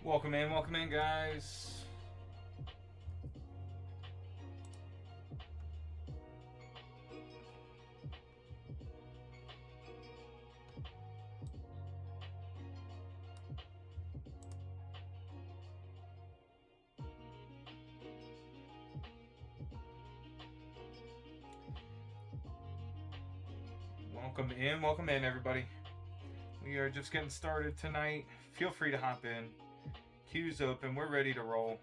Welcome in, guys. Welcome in, everybody. We are just getting started tonight. Feel free to hop in. Queue's open. We're ready to roll.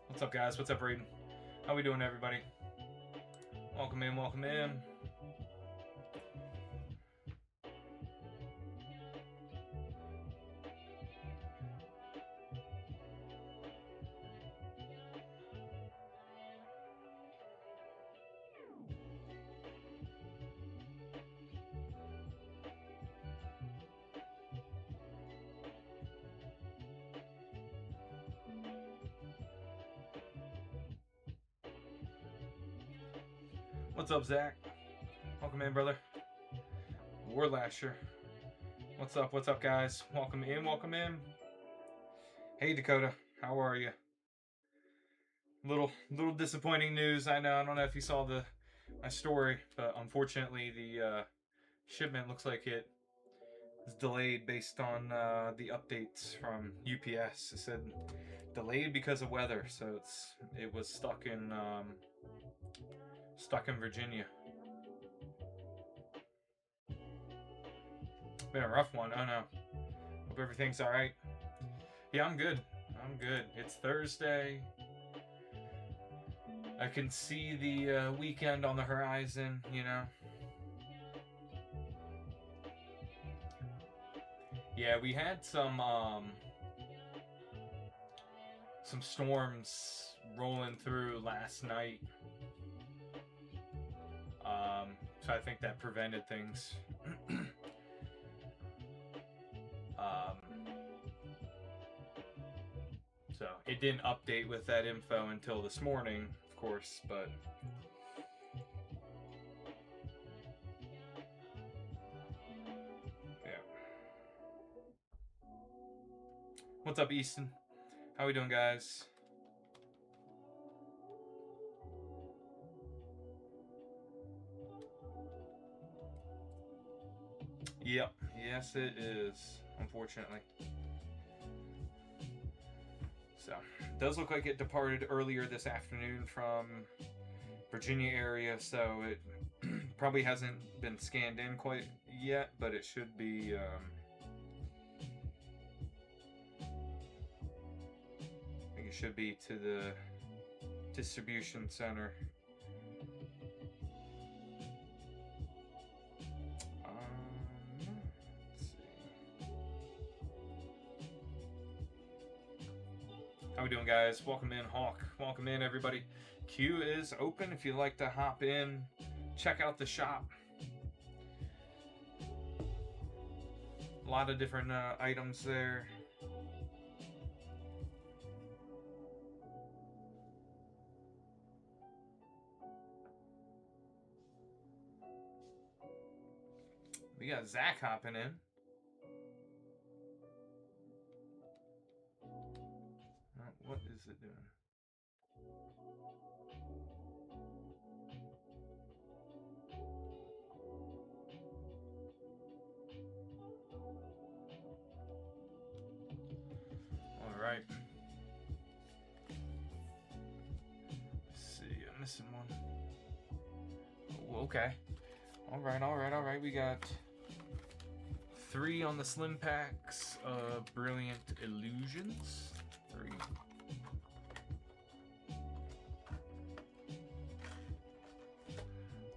What's up, guys? What's up, Raiden? How we doing, everybody? Welcome in. What's up, Zach? Welcome in, brother. Warlasher. What's up, guys? Welcome in. Hey, Dakota. How are you? Little disappointing news. I know. I don't know if you saw my story, but unfortunately, the shipment looks like it is delayed based on the updates from UPS. It said delayed because of weather, so it was stuck in Virginia. Been a rough one. Oh no. Hope everything's all right. Yeah, I'm good. It's Thursday. I can see the weekend on the horizon. You know. Yeah, we had some storms rolling through last night. So I think that prevented things. So it didn't update with that info until this morning, of course, but yeah. What's up, Easton? How we doing, guys? Yep. Yes, it is, unfortunately. So, it does look like it departed earlier this afternoon from Virginia area, so it probably hasn't been scanned in quite yet, but it should be. I think it should be to the distribution center. How we doing, guys? Welcome in, Hawk. Welcome in, everybody. Queue is open if you'd like to hop in, check out the shop. A lot of different items there. We got Zach hopping in. What is it doing? All right. Let's see, I'm missing one. Oh, okay. All right. We got 3 on the slim packs of Brilliant Illusions. 3.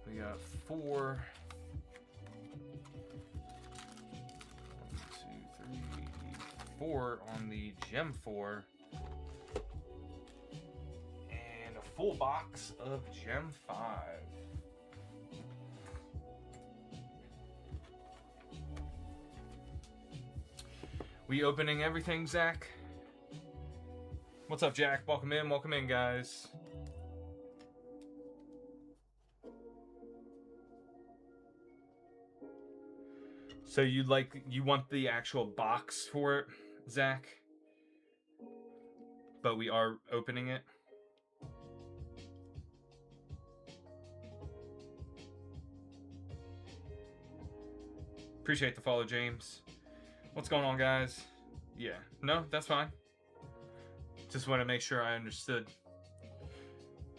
We got 4. 1, 2, 3, 4 on the Gem 4. And a full box of Gem 5. We opening everything, Zach? What's up, Jack? Welcome in, guys. So you want the actual box for it, Zach? But we are opening it. Appreciate the follow, James. What's going on, guys? Yeah, no, that's fine. Just want to make sure I understood.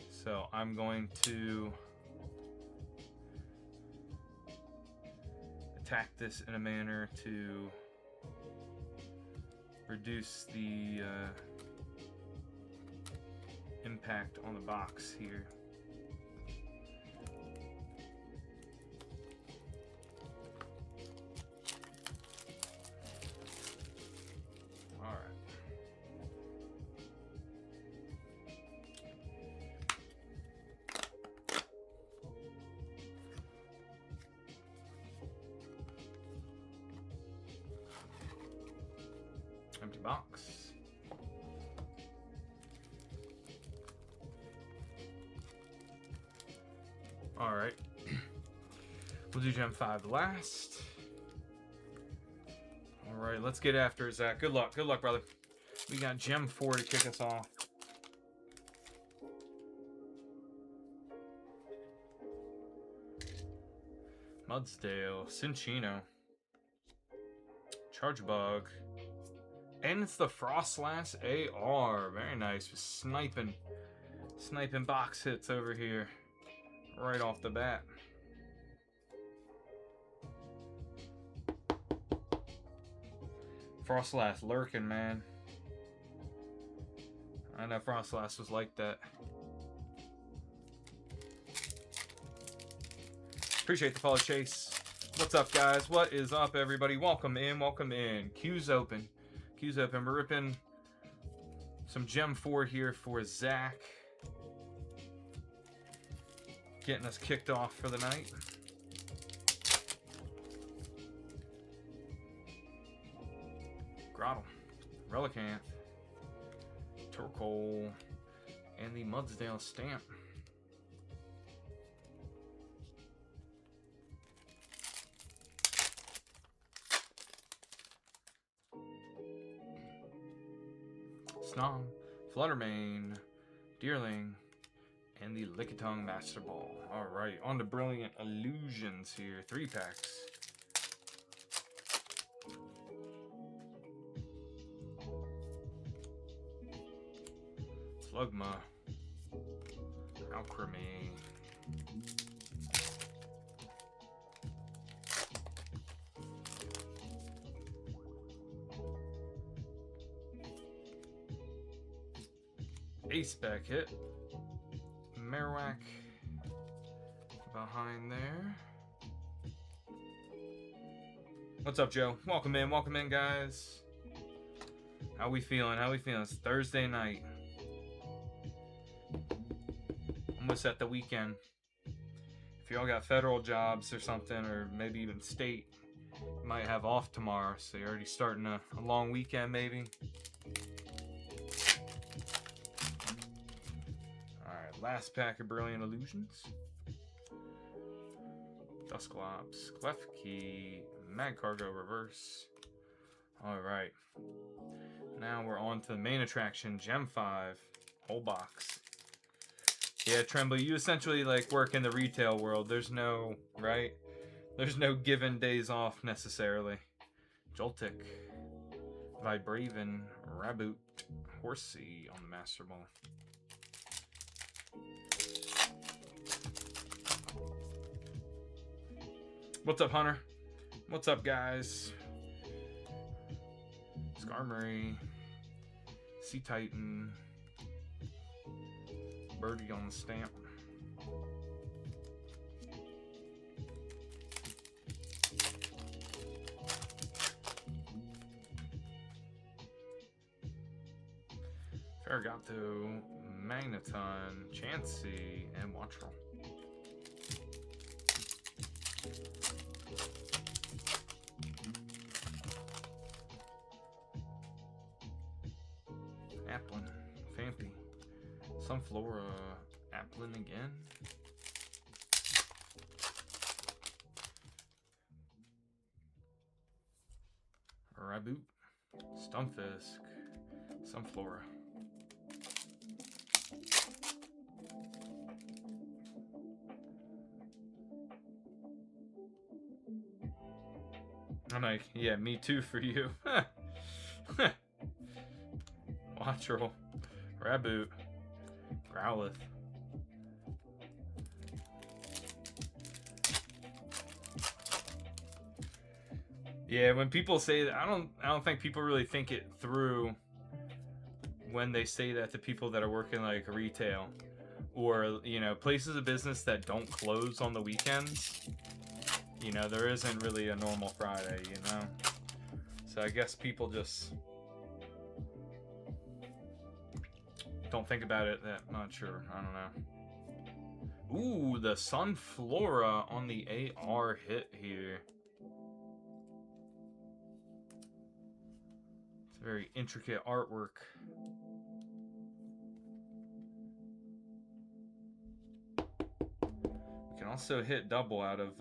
So I'm going to attack this in a manner to reduce the impact on the box here. Empty box. Alright. We'll do Gem 5 last. Alright, let's get after it, Zach. Good luck, brother. We got Gem 4 to kick us off. Mudsdale, Cinchino, Chargebug, and it's the Frostlass AR. Very nice. Sniping box hits over here right off the bat. Frostlass lurking, man. I know Frostlass was like that. Appreciate the follow, Chase. What's up, guys? What is up, everybody? Welcome in, welcome in. Queue's open. Queue's open. We're ripping some Gem 4 here for Zach. Getting us kicked off for the night. Grottle, Relicanth, Torkoal, and the Mudsdale stamp. Snom, Fluttermane, Deerling, and the Lickitung Master Ball. Alright, on to Brilliant Illusions here. 3 packs. Slugma, Alcremie, Ace-Spec hit, Marowak behind there. What's up, Joe? Welcome in, guys. How we feeling? How we feeling? It's Thursday night. Almost at the weekend. If y'all got federal jobs or something, or maybe even state, you might have off tomorrow, so you're already starting a long weekend, maybe. Alright, last pack of Brilliant Illusions. Dusclops, Klefki, Magcargo Reverse. Alright. Now we're on to the main attraction, Gem 5. Whole box. Yeah, Tremblay, you essentially like work in the retail world. There's no, right? There's no given days off necessarily. Joltik, Vibraven, Raboot, Horsey on the Master Ball. What's up, Hunter? What's up, guys? Skarmory, Sea Titan, Birdie on the stamp. Ferrogato, Magneton, Chansey, and Wattrel. Applin, Phanpy, Sunflora, Applin again. Raboot, Stunfisk, Sunflora. I'm like, yeah, me too for you. Wattrel, Raboot, Growlithe. Yeah, when people say that, I don't think people really think it through when they say that to people that are working like retail or, you know, places of business that don't close on the weekends. You know, there isn't really a normal Friday, you know? So I guess people just don't think about it that much, or I don't know. Ooh, the Sunflora on the AR hit here. It's very intricate artwork. We can also hit double out of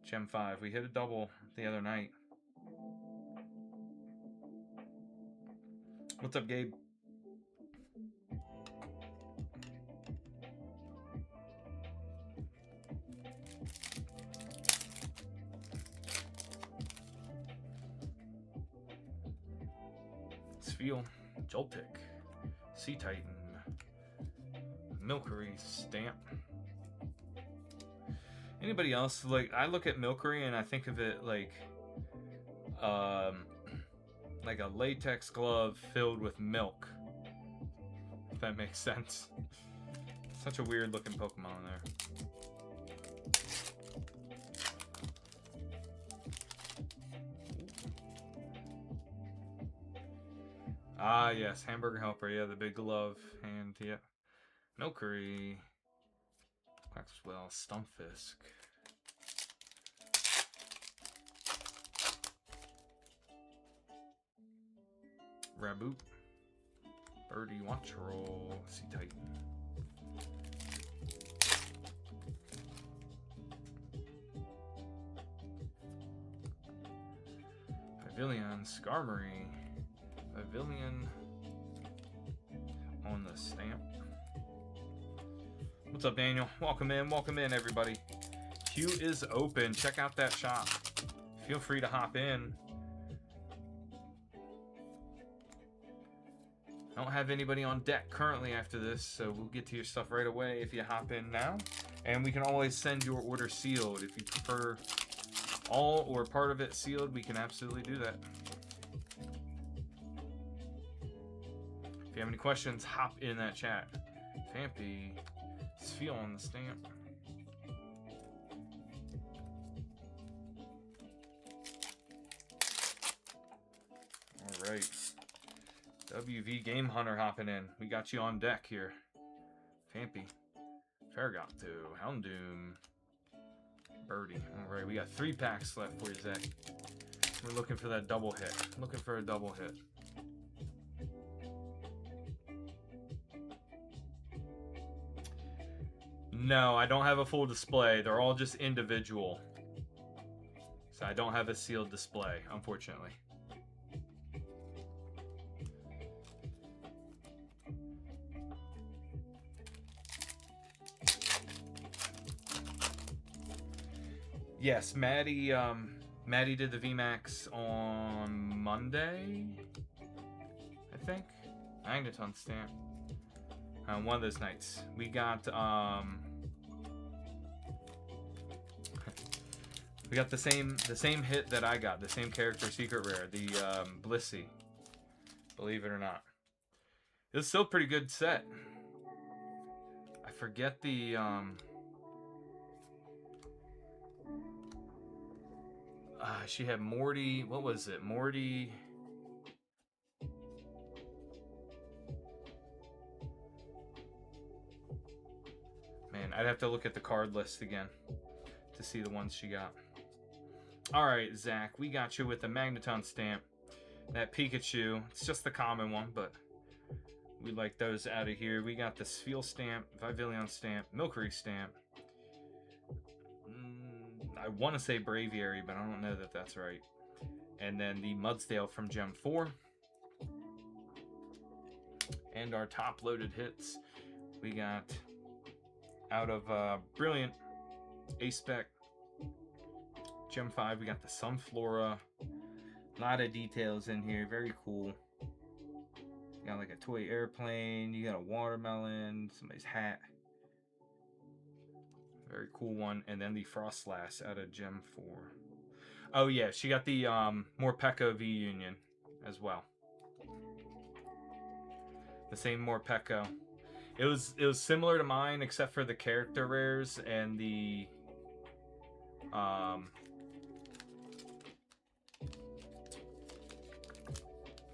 Gem 5. We hit a double the other night. What's up, Gabe? Spheal, Joltik, Sea Titan, Milcery, Stamp. Anybody else? Like, I look at Milcery and I think of it like a latex glove filled with milk. If that makes sense. Such a weird looking Pokemon there. Ah, yes, Hamburger Helper. Yeah, the big glove hand. Yeah. Milcery. Quaxwell. Stumpfisk. Raboot. Birdie Watchroll. Sea Titan. Pavilion. Skarmory. Pavilion. On the stamp. What's up, Daniel? Welcome in, everybody. Queue is open. Check out that shop. Feel free to hop in. I don't have anybody on deck currently after this, so we'll get to your stuff right away if you hop in now. And we can always send your order sealed. If you prefer all or part of it sealed, we can absolutely do that. If you have any questions, hop in that chat. Fampy. Feel on the stamp. All right. WV Game Hunter hopping in. We got you on deck here. Fampy. Ferrigotto. Houndoom. Birdie. All right, we got 3 packs left for you, Zach. We're looking for that double hit. Looking for a double hit. No, I don't have a full display. They're all just individual. So I don't have a sealed display, unfortunately. Yes, Maddie did the VMAX on Monday, I think. Magneton stamp. One of those nights. We got we got the same hit that I got, the same character secret rare, the Blissey. Believe it or not. It was still a pretty good set. I forget the she had Morty, what was it? Morty. Man, I'd have to look at the card list again to see the ones she got. All right, Zach, we got you with the Magneton stamp. That Pikachu, it's just the common one, but we like those out of here. We got the Spheal stamp, Vivillon stamp, Milcery stamp. I want to say Braviary, but I don't know that that's right. And then the Mudsdale from Gem 4. And our top loaded hits, we got out of Brilliant, A-Spec, Gem 5, we got the Sunflora. A lot of details in here, very cool. You got like a toy airplane, you got a watermelon, somebody's hat. Very cool one. And then the Frostlass out of Gem 4. Oh yeah, she got the Morpeko V-Union as well. The same Morpeko. It was similar to mine except for the character rares and the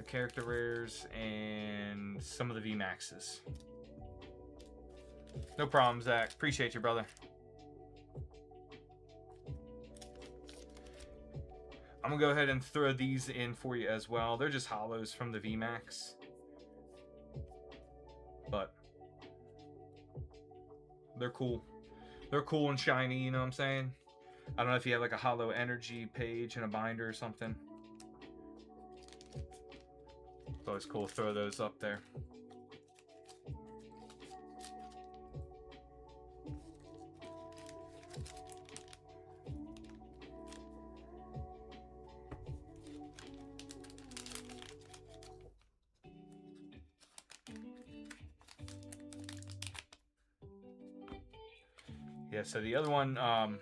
character rares and some of the VMAXs. No problem, Zach. Appreciate you, brother. I'm gonna go ahead and throw these in for you as well. They're just hollows from the VMAX, but they're cool. They're cool and shiny, you know what I'm saying? I don't know if you have like a hollow energy page in a binder or something. It's always cool to throw those up there. Yeah, so the other one, trying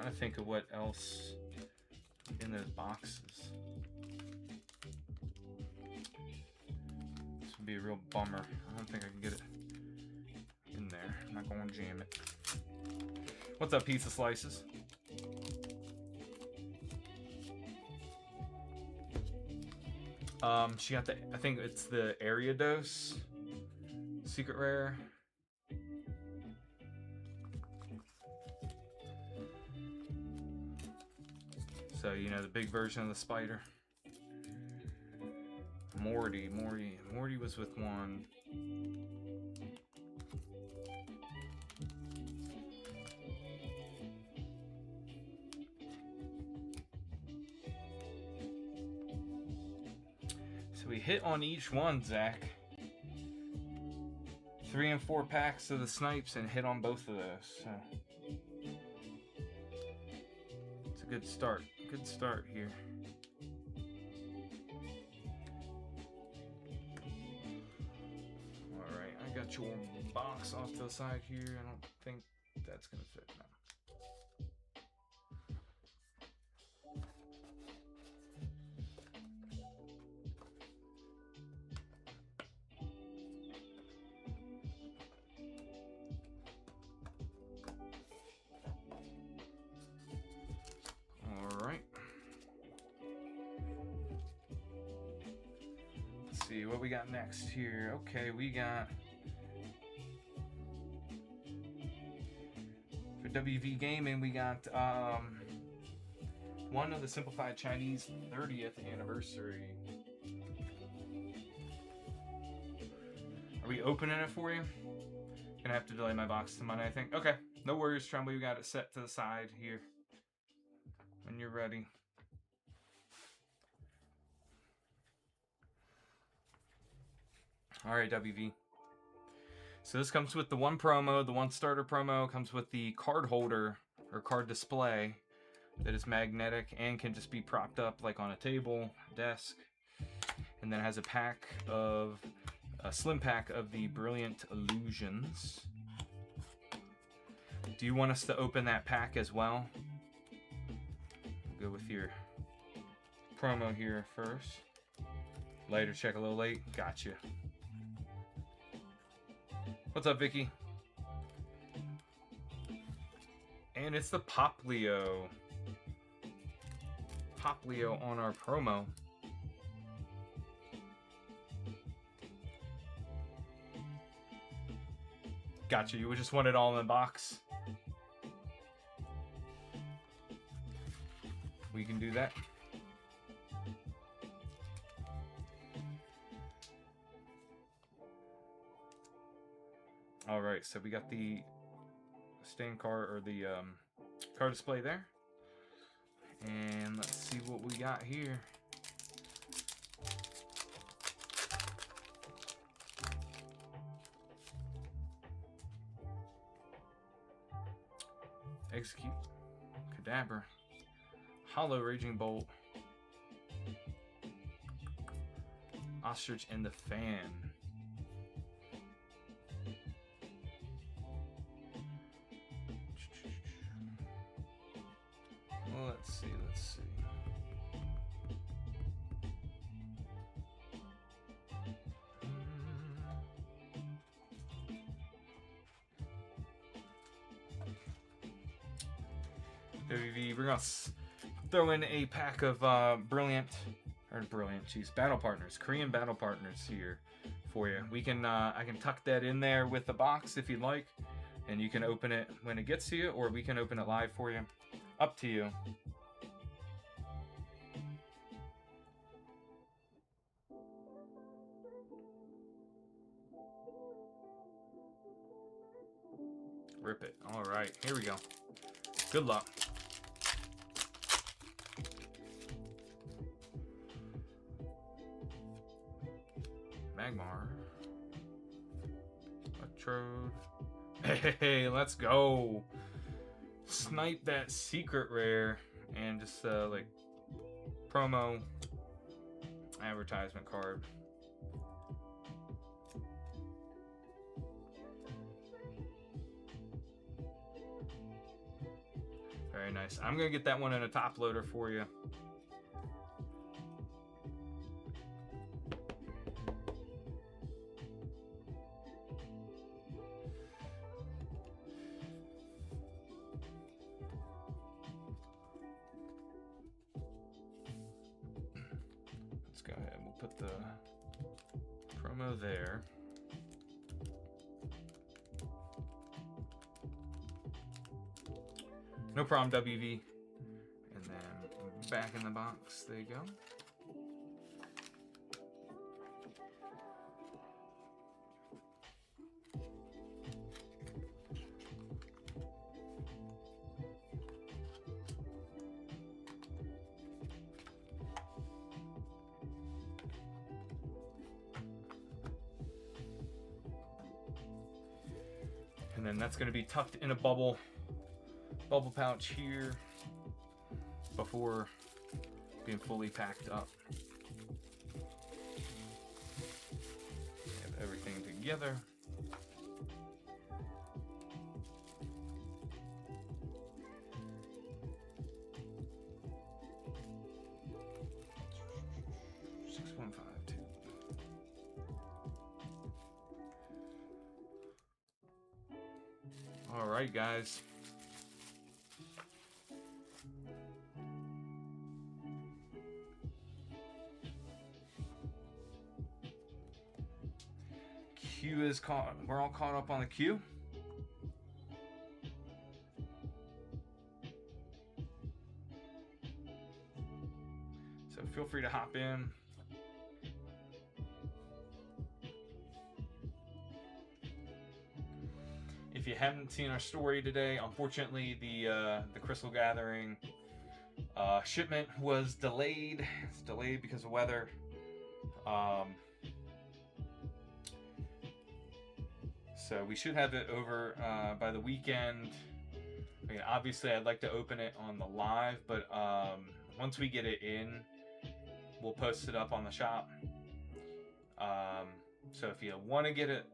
to think of what else in those boxes. This would be a real bummer. I don't think I can get it in there. I'm not going to jam it. What's up, Pizza Slices? She got the, I think it's the Ariados secret rare. So, you know, the big version of the spider. Morty was with one. So we hit on each one, Zach. 3 and 4 packs of the snipes and hit on both of those. So it's a good start. Good start here. Alright, I got your box off to the side here. I don't think that's gonna fit now. See what we got next here. Okay, we got for WV Gaming, we got one of the Simplified Chinese 30th anniversary. Are we opening it for you? Gonna have to delay my box to Monday, I think. Okay, no worries, Tremblay. We got it set to the side here when you're ready. All right, WV. So this comes with the one promo, the one starter promo, comes with the card holder or card display that is magnetic and can just be propped up like on a table, desk. And then it has a pack of, a slim pack of the Brilliant Illusions. Do you want us to open that pack as well? We'll go with your promo here first. Later, check a little late. Gotcha. What's up, Vicky? And it's the Poplio. Poplio on our promo. Gotcha, you just want it all in the box. We can do that. All right, so we got the stand card or the card display there, and let's see what we got here. Execute, Kadabra, Hollow Raging Bolt, Ostrich, and the Fan. Well, let's see. WV, we're gonna throw in a pack of battle partners, Korean battle partners here for you. We can I can tuck that in there with the box if you'd like, and you can open it when it gets to you, or we can open it live for you. Up to you. Rip it. All right, here we go. Good luck. Magmar. Electrode. Hey, let's go. Snipe that secret rare and just like promo advertisement card. Very nice. I'm gonna get that one in a top loader for you. put the promo there. No problem, WV. And then back in the box, there you go. And then that's going to be tucked in a bubble pouch here before being fully packed up. Have everything together. All right, guys. Queue is caught. We're all caught up on the queue. So feel free to hop in. If you haven't seen our story today, unfortunately the Crystal Gathering shipment was delayed. It's delayed because of weather. So we should have it over by the weekend. I mean, obviously I'd like to open it on the live, but once we get it in, we'll post it up on the shop. So if you want to get it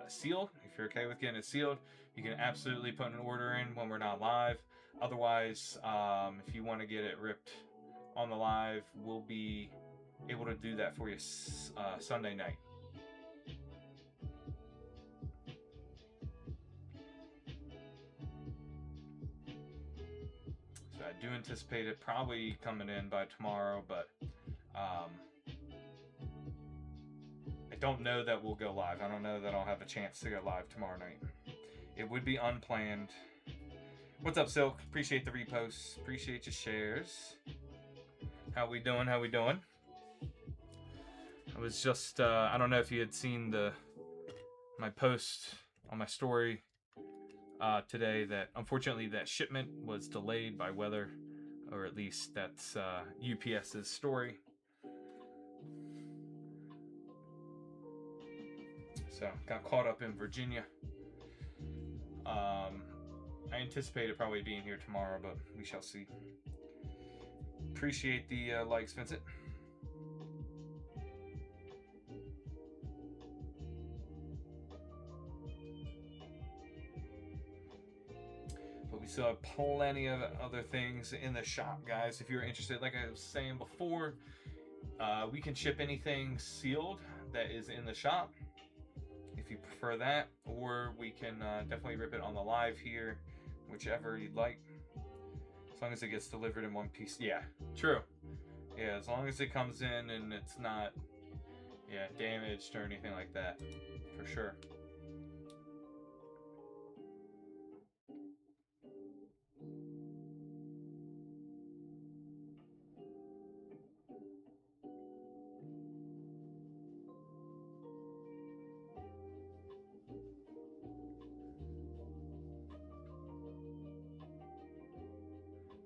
sealed, if you're okay with getting it sealed, you can absolutely put an order in when we're not live. Otherwise, if you want to get it ripped on the live, we'll be able to do that for you Sunday night. So I do anticipate it probably coming in by tomorrow, but I don't know that we'll go live. I don't know that I'll have a chance to go live tomorrow night. It would be unplanned. What's up, Silk? Appreciate the reposts. Appreciate your shares. How we doing? How we doing? I was just, I don't know if you had seen my post on my story today that unfortunately that shipment was delayed by weather, or at least that's UPS's story. So got caught up in Virginia. I anticipate it probably being here tomorrow, but we shall see. Appreciate the likes, Vincent. But we still have plenty of other things in the shop, guys. If you're interested, like I was saying before, we can ship anything sealed that is in the shop, if you prefer that, or we can definitely rip it on the live here, whichever you'd like, as long as it gets delivered in one piece. Yeah, true. Yeah, as long as it comes in and it's not damaged or anything like that, for sure.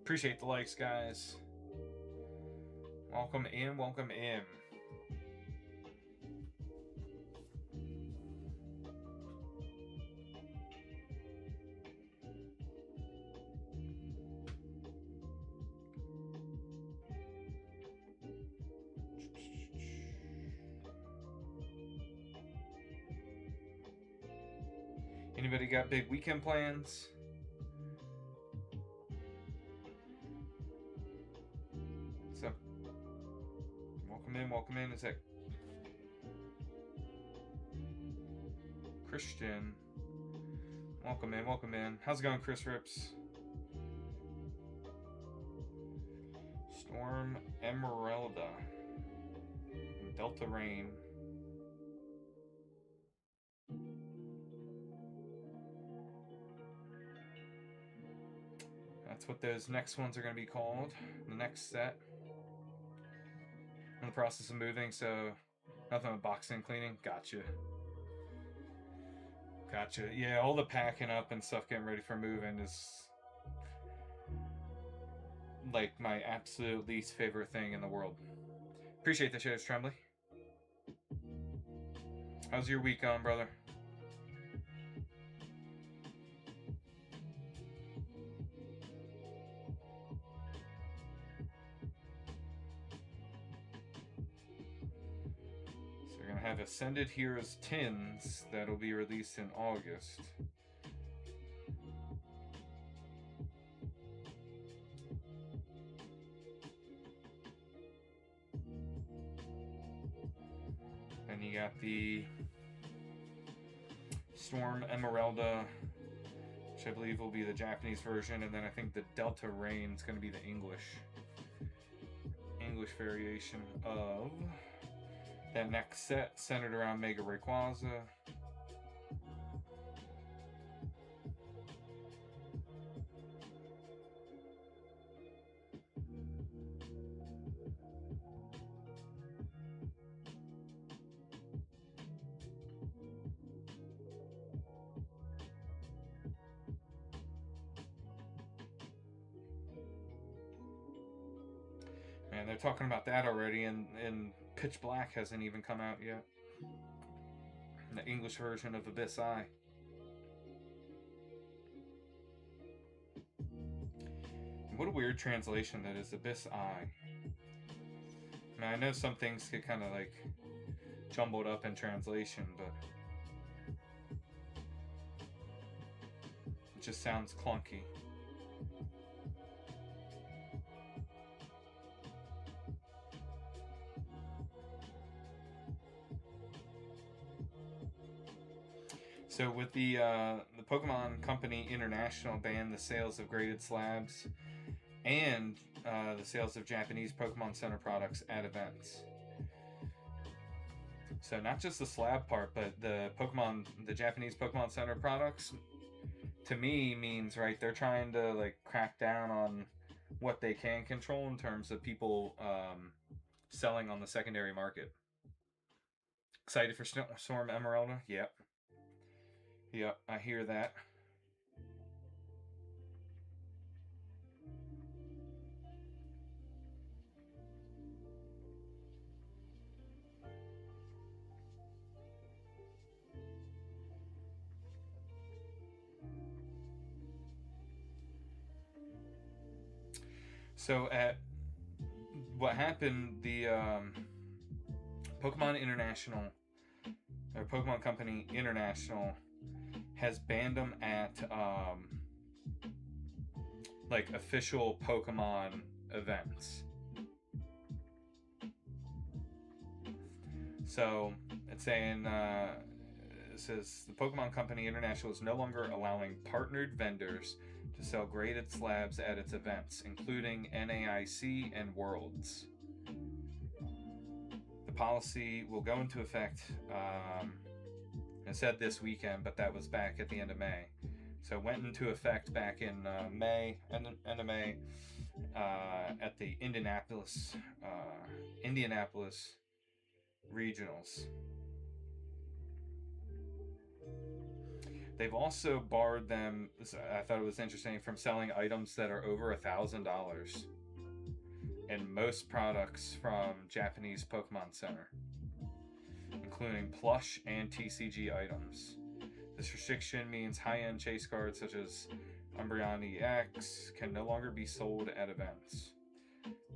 Appreciate the likes, guys. Welcome in, welcome in. Anybody got big weekend plans? So, welcome in. Is that Christian? Welcome in. How's it going, Chris Rips? Storm Emeralda. Delta Rain. That's what those next ones are going to be called. The next set. In the process of moving, so nothing but boxing cleaning. Gotcha. Gotcha. Yeah, all the packing up and stuff, getting ready for moving is like my absolute least favorite thing in the world. Appreciate the shows, Trembly. How's your week going, brother? So we're gonna have Ascended Heroes tins that'll be released in August. Then you got the Storm Emeralda, which I believe will be the Japanese version, and then I think the Delta Rain is going to be the English variation of that next set, centered around Mega Rayquaza. Man, they're talking about that already, and Pitch Black hasn't even come out yet. The English version of Abyss Eye. What a weird translation that is, Abyss Eye. I mean, I know some things get kind of like jumbled up in translation, but it just sounds clunky. So with the Pokemon Company International banned the sales of graded slabs and the sales of Japanese Pokemon Center products at events. So not just the slab part, but the Japanese Pokemon Center products, to me means, right, they're trying to like crack down on what they can control in terms of people selling on the secondary market. Excited for Storm Emeralda? Yep. Yep, I hear that. So at what happened, the Pokemon International, or Pokemon Company International, has banned them at like official Pokemon events. So it's saying it says the Pokemon Company International is no longer allowing partnered vendors to sell graded slabs at its events, including NAIC and Worlds. The policy will go into effect. It said this weekend, but that was back at the end of May. So it went into effect back in May, end of May, at the Indianapolis regionals. They've also barred them, I thought it was interesting, from selling items that are over $1,000 in most products from Japanese Pokemon Center, including plush and TCG items. This restriction means high-end chase cards such as Umbreon EX can no longer be sold at events.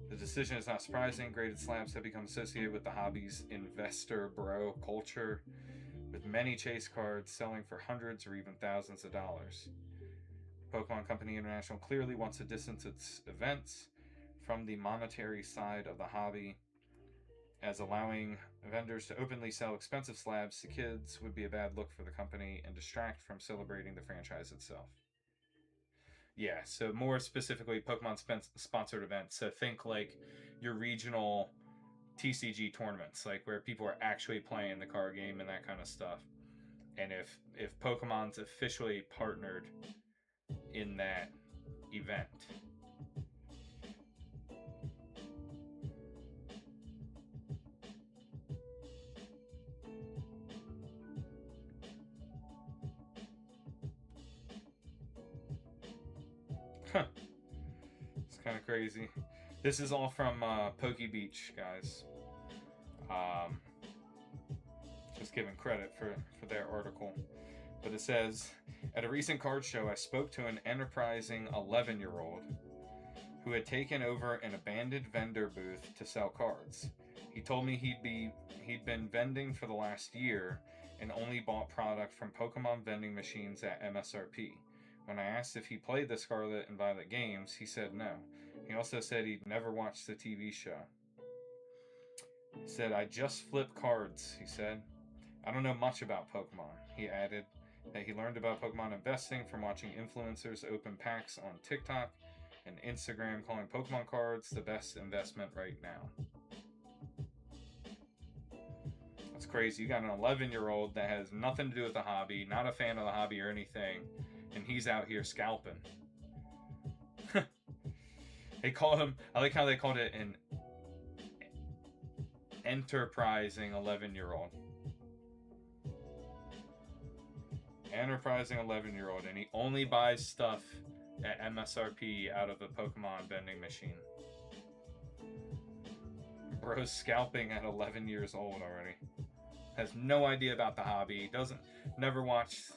The decision is not surprising. Graded slabs have become associated with the hobby's investor bro culture, with many chase cards selling for hundreds or even thousands of dollars. Pokemon Company International clearly wants to distance its events from the monetary side of the hobby, as allowing vendors to openly sell expensive slabs to kids would be a bad look for the company and distract from celebrating the franchise itself. Yeah, so more specifically, Pokemon sponsored events. So think like your regional TCG tournaments, like where people are actually playing the card game and that kind of stuff. And if Pokemon's officially partnered in that event. Huh. It's kind of crazy. This is all from PokeBeach, guys. Just giving credit for their article. But it says, at a recent card show, I spoke to an enterprising 11-year-old who had taken over an abandoned vendor booth to sell cards. He told me he'd been vending for the last year and only bought product from Pokemon vending machines at MSRP. When I asked if he played the Scarlet and Violet games, he said no. He also said he'd never watched the TV show. He said, I just flip cards, he said. I don't know much about Pokemon. He added that he learned about Pokemon investing from watching influencers open packs on TikTok and Instagram, calling Pokemon cards the best investment right now. That's crazy. You got an 11-year-old that has nothing to do with the hobby, not a fan of the hobby or anything, and he's out here scalping. They call him, I like how they called it an enterprising 11-year-old. Enterprising 11-year-old, and he only buys stuff at MSRP out of a Pokemon vending machine. Bro's scalping at 11 years old already. Has no idea about the hobby. Never watched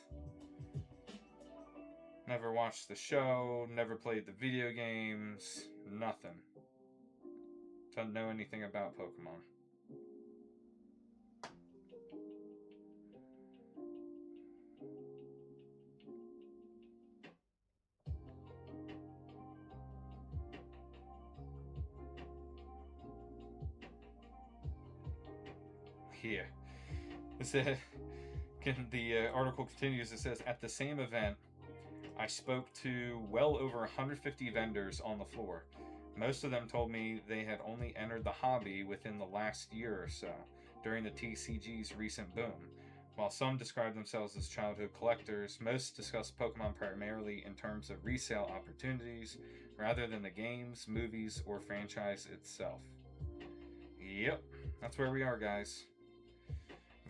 the show, never played the video games, nothing. Doesn't know anything about Pokemon. Yeah. The article continues. It says, at the same event, I spoke to well over 150 vendors on the floor. Most of them told me they had only entered the hobby within the last year or so, during the TCG's recent boom. While some describe themselves as childhood collectors, most discuss Pokemon primarily in terms of resale opportunities, rather than the games, movies, or franchise itself. Yep, that's where we are, guys.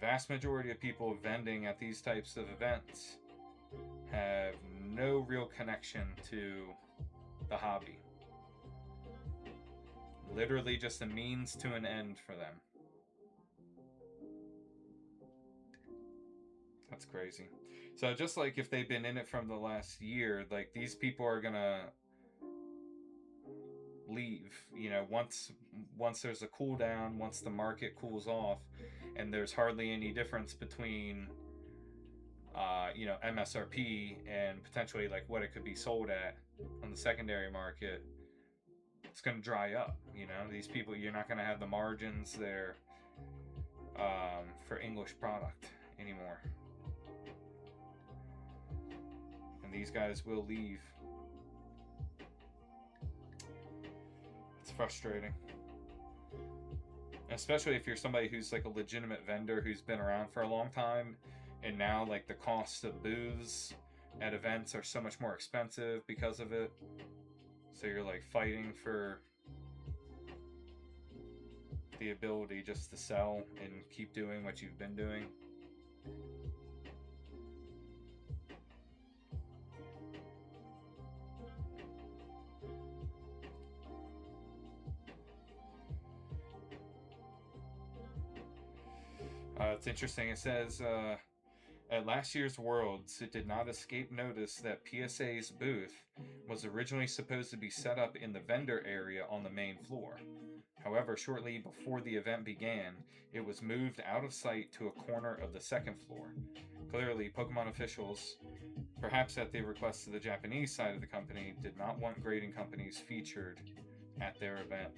Vast majority of people vending at these types of events have no real connection to the hobby. Literally just a means to an end for them. That's crazy. So just like if they've been in it from the last year, like these people are gonna leave, you know, once there's a cool down, once the market cools off, and there's hardly any difference between MSRP and potentially like what it could be sold at on the secondary market. It's going to dry up. You know, these people, you're not going to have the margins there for English product anymore, and these guys will leave. It's frustrating, especially if you're somebody who's like a legitimate vendor who's been around for a long time, and now like the cost of booths at events are so much more expensive because of it. So you're like fighting for the ability just to sell and keep doing what you've been doing. It's interesting. It says, at last year's Worlds, it did not escape notice that PSA's booth was originally supposed to be set up in the vendor area on the main floor. However, shortly before the event began, it was moved out of sight to a corner of the second floor. Clearly, Pokemon officials, perhaps at the request of the Japanese side of the company, did not want grading companies featured at their event.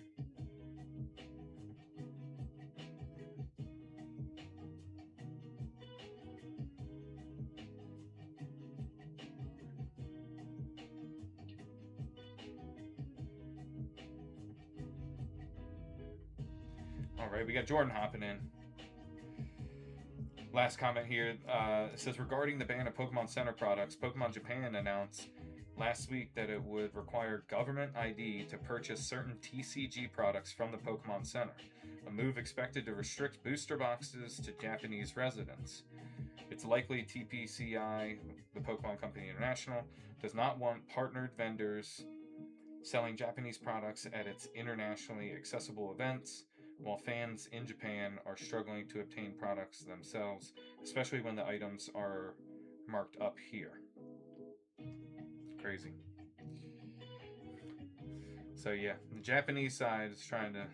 All right, we got Jordan hopping in. Last comment here. It says, regarding the ban of Pokemon Center products, Pokemon Japan announced last week that it would require government ID to purchase certain TCG products from the Pokemon Center, a move expected to restrict booster boxes to Japanese residents. It's likely TPCI, the Pokemon Company International, does not want partnered vendors selling Japanese products at its internationally accessible events, while fans in Japan are struggling to obtain products themselves, especially when the items are marked up here. Crazy. So yeah, the Japanese side is trying to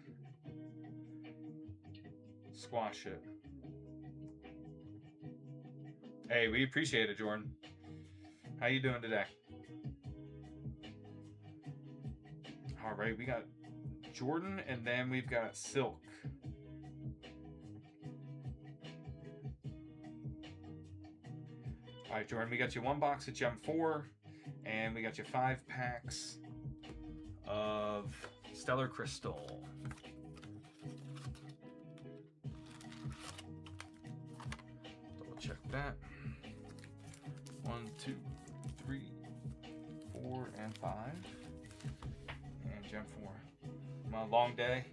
squash it. Hey, we appreciate it, Jordan. How you doing today? All right, we got Jordan, and then we've got Silk. All right, Jordan, we got you 1 box of Gem 4, and we got you 5 packs of Stellar Crystal. Double check that. 1, 2, 3, 4, and 5. And Gem 4. My long day.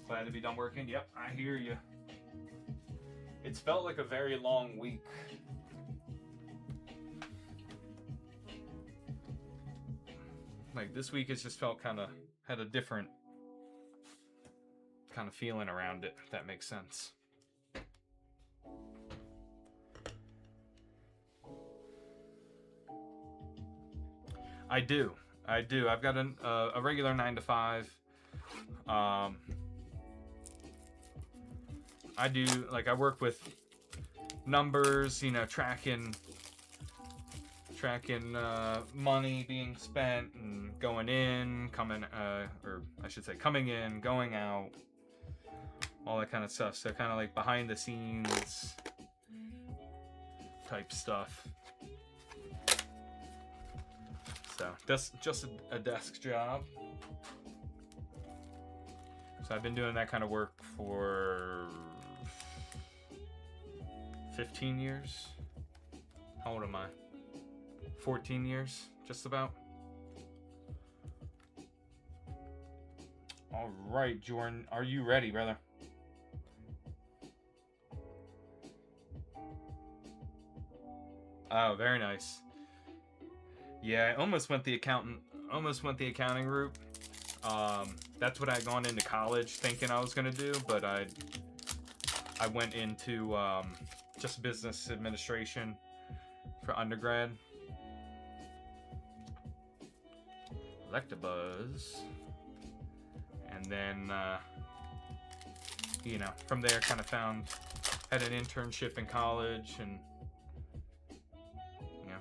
Glad to be done working. Yep, I hear you. It's felt like a very long week. Like this week has just felt had a different kind of feeling around it, if that makes sense. I do. I've got a regular 9 to 5. I work with numbers, tracking money being spent and going in, coming in, going out, all that kind of stuff. So kind of like behind the scenes type stuff. So that's just a desk job. So I've been doing that kind of work for 15 years. How old am I? 14 years, just about. All right, Jordan, are you ready, brother? Oh, very nice. Yeah, I almost went the accounting route. That's what I had gone into college thinking I was gonna do, but I went into just business administration for undergrad. Electabuzz, and then from there had an internship in college, and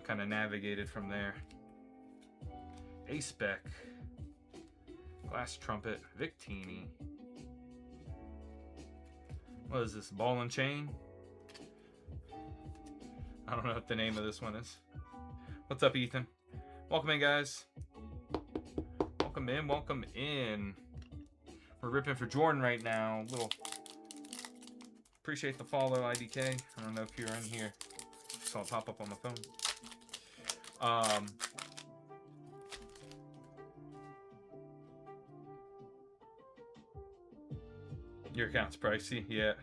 kind of navigated from there. Aspec, Glass Trumpet, Victini. What is this, Ball and Chain? I don't know what the name of this one is. What's up, Ethan? Welcome in, guys. Welcome in. We're ripping for Jordan right now. Appreciate the follow, IDK. I don't know if you're in here. Saw it pop up on the phone. Your account's pricey, yeah.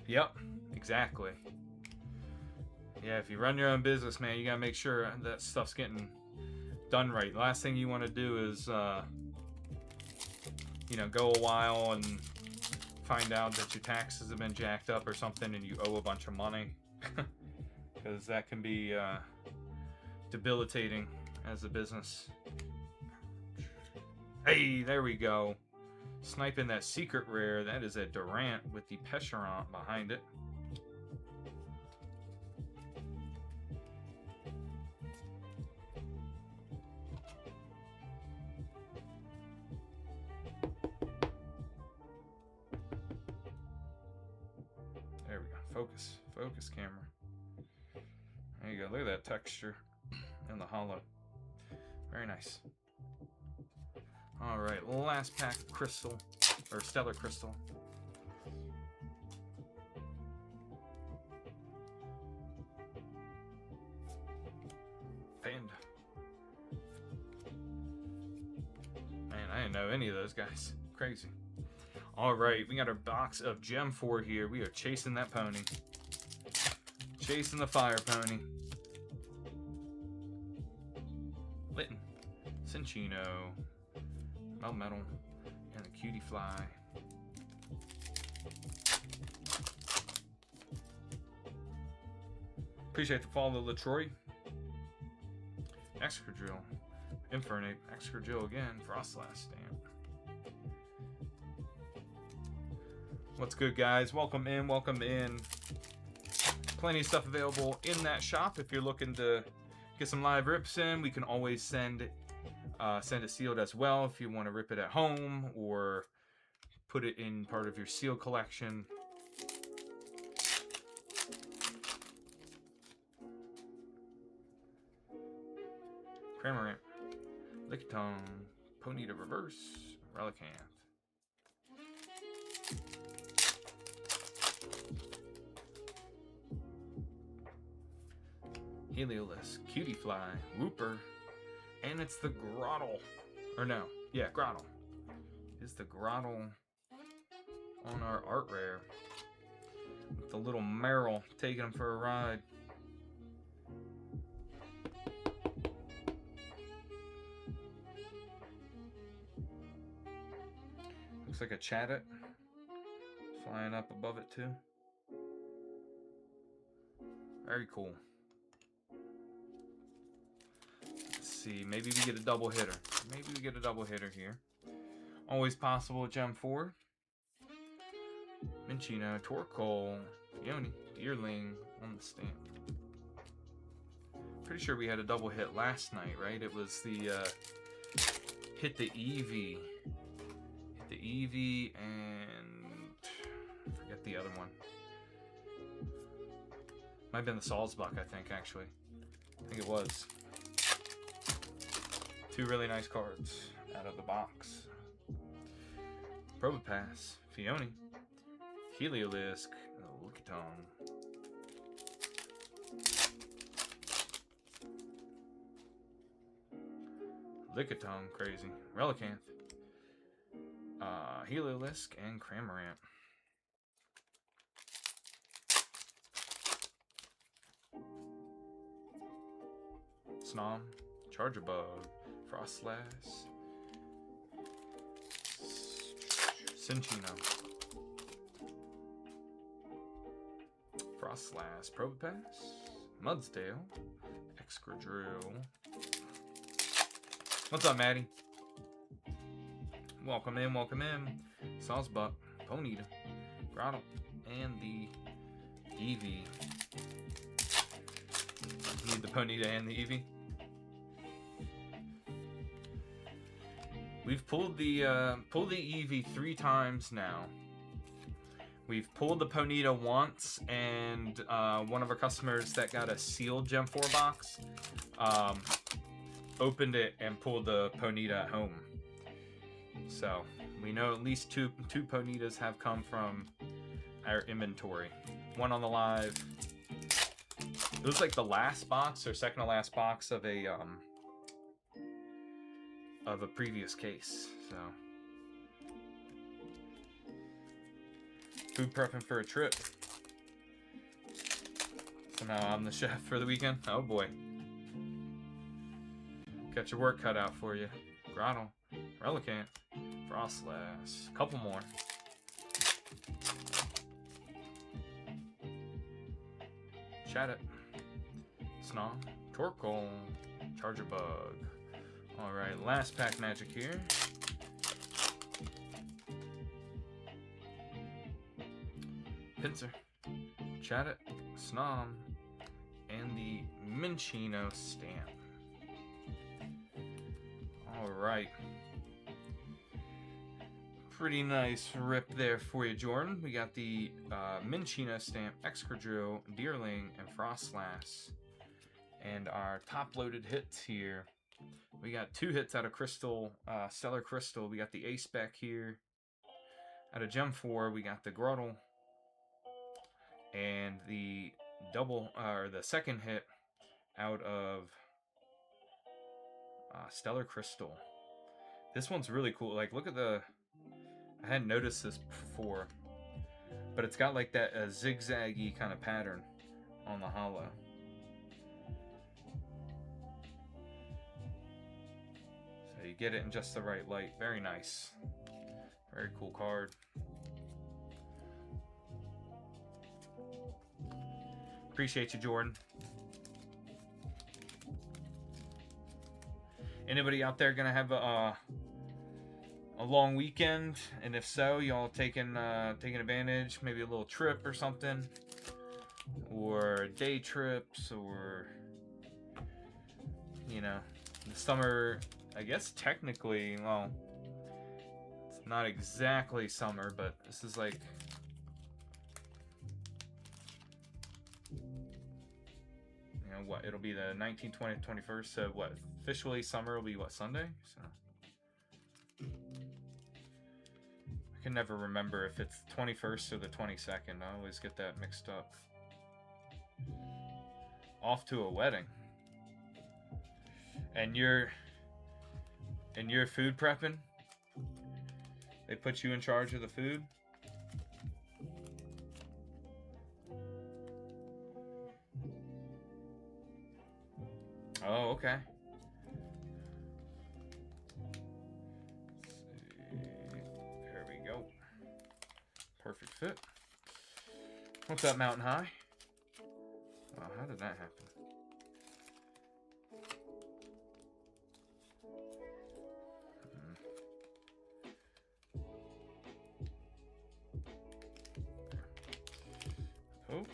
Yep, exactly. Yeah, if you run your own business, man, you gotta make sure that stuff's getting done right. The last thing you want to do is, go a while and find out that your taxes have been jacked up or something and you owe a bunch of money. Because that can be debilitating as a business. Hey, there we go. Sniping that secret rare. That is a Durant with the Pecherant behind it. There we go. Focus camera. There you go. Look at that texture in the hollow. Very nice. All right, last pack Crystal, or Stellar Crystal. Panda. Man, I didn't know any of those guys. Crazy. All right, we got our box of Gem 4 here. We are chasing that pony. Chasing the fire pony. Litten, Cinchino, Melmetal, and the Cutie Fly. Appreciate the follow, Latroy. Excadrill, Infernape, Excadrill again, Frostlass stamp. What's good, guys? Welcome in, welcome in. Plenty of stuff available in that shop. If you're looking to get some live rips in, we can always send it sealed as well if you want to rip it at home or put it in part of your seal collection. Cramorant, Lickitung, Ponyta Reverse, Relicanth. Heliolisk, Cutie Fly, Wooper, and it's the Grottle. Or no, yeah, Grottle. It's the Grottle on our art rare. With the little Meryl taking him for a ride. Looks like a Chatot flying up above it too. Very cool. Let's see, maybe we get a double hitter. Maybe we get a double hitter here. Always possible at Gem 4. Minchino, Torkoal, Yoni, Deerling on the stamp. Pretty sure we had a double hit last night, right? It was the hit the Eevee. Hit the Eevee and I forget the other one. Might have been the Salzbuck, I think, actually. I think it was. Two really nice cards out of the box. Probopass, Fione, Heliolisk, Lickitung. Lickitung, crazy. Relicanth, Heliolisk, and Cramorant. Snom, Charjabug, Frostlass, Cinchino, Frostlass, Probopass, Mudsdale, Excadrill. What's up, Maddie? Welcome in, welcome in. Salzbuck, Ponyta, Grottle, and the Eevee. Need the Ponyta and the Eevee. We've pulled the Eevee 3 times now. We've pulled the Ponyta once, and one of our customers that got a sealed Gem 4 box opened it and pulled the Ponyta at home. So we know at least two Ponytas have come from our inventory. One on the live. It was like the last box or second to last box of a previous case. So food prepping for a trip. So now I'm the chef for the weekend. Oh boy. Got your work cut out for you. Grottle, Relicanth, Frostlass, couple more. Chatot, Snom, Torkoal, Charjabug. Alright, last pack magic here. Pinsir, Chatot, Snom, and the Minchino stamp. Alright. Pretty nice rip there for you, Jordan. We got the Minchino stamp, Excadrill, Deerling, and Frostlass. And our top-loaded hits here. We got 2 hits out of Crystal, Stellar Crystal. We got the Ace back here. Out of Gem 4, we got the Grottle. And the the second hit out of Stellar Crystal. This one's really cool. Like, look at the... I hadn't noticed this before, but it's got like that zigzaggy kind of pattern on the holo. So you get it in just the right light. Very nice. Very cool card. Appreciate you, Jordan. Anybody out there gonna have a long weekend? And if so, y'all taking advantage? Maybe a little trip or something, or day trips, or you know, the summer. I guess technically, well, it's not exactly summer, but this is like. What it'll be the 19th, 20th, 21st. So what officially summer will be what, Sunday? So I can never remember if it's 21st or the 22nd. I always get that mixed up. Off to a wedding. And you're food prepping? They put you in charge of the food? Oh, okay. Let's see. There we go. Perfect fit. What's up, Mountain High? Wow, how did that happen? Oh.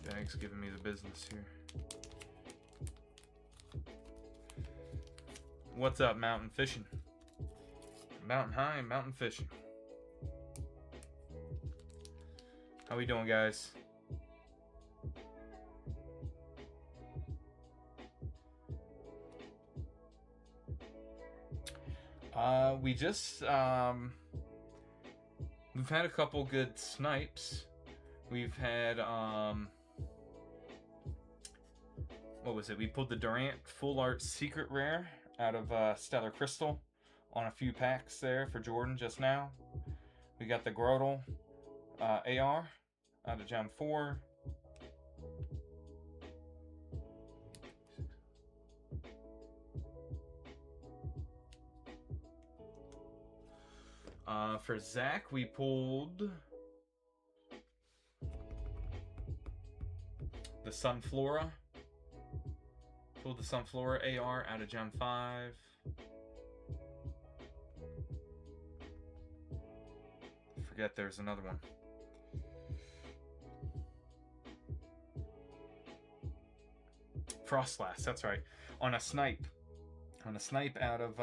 Bag's giving me the business here. What's up, Mountain Fishing? Mountain High, Mountain Fishing. How we doing, guys? We just we've had a couple good snipes. We've had what was it? We pulled the Durant Full Art Secret Rare out of Stellar Crystal on a few packs there for Jordan just now. We got the Grottle AR out of Gem 4. For Zach, we pulled the Sunflora. Pulled the Sunflora AR out of Gem 5. Forget there's another one. Frostlass, that's right. On a snipe out of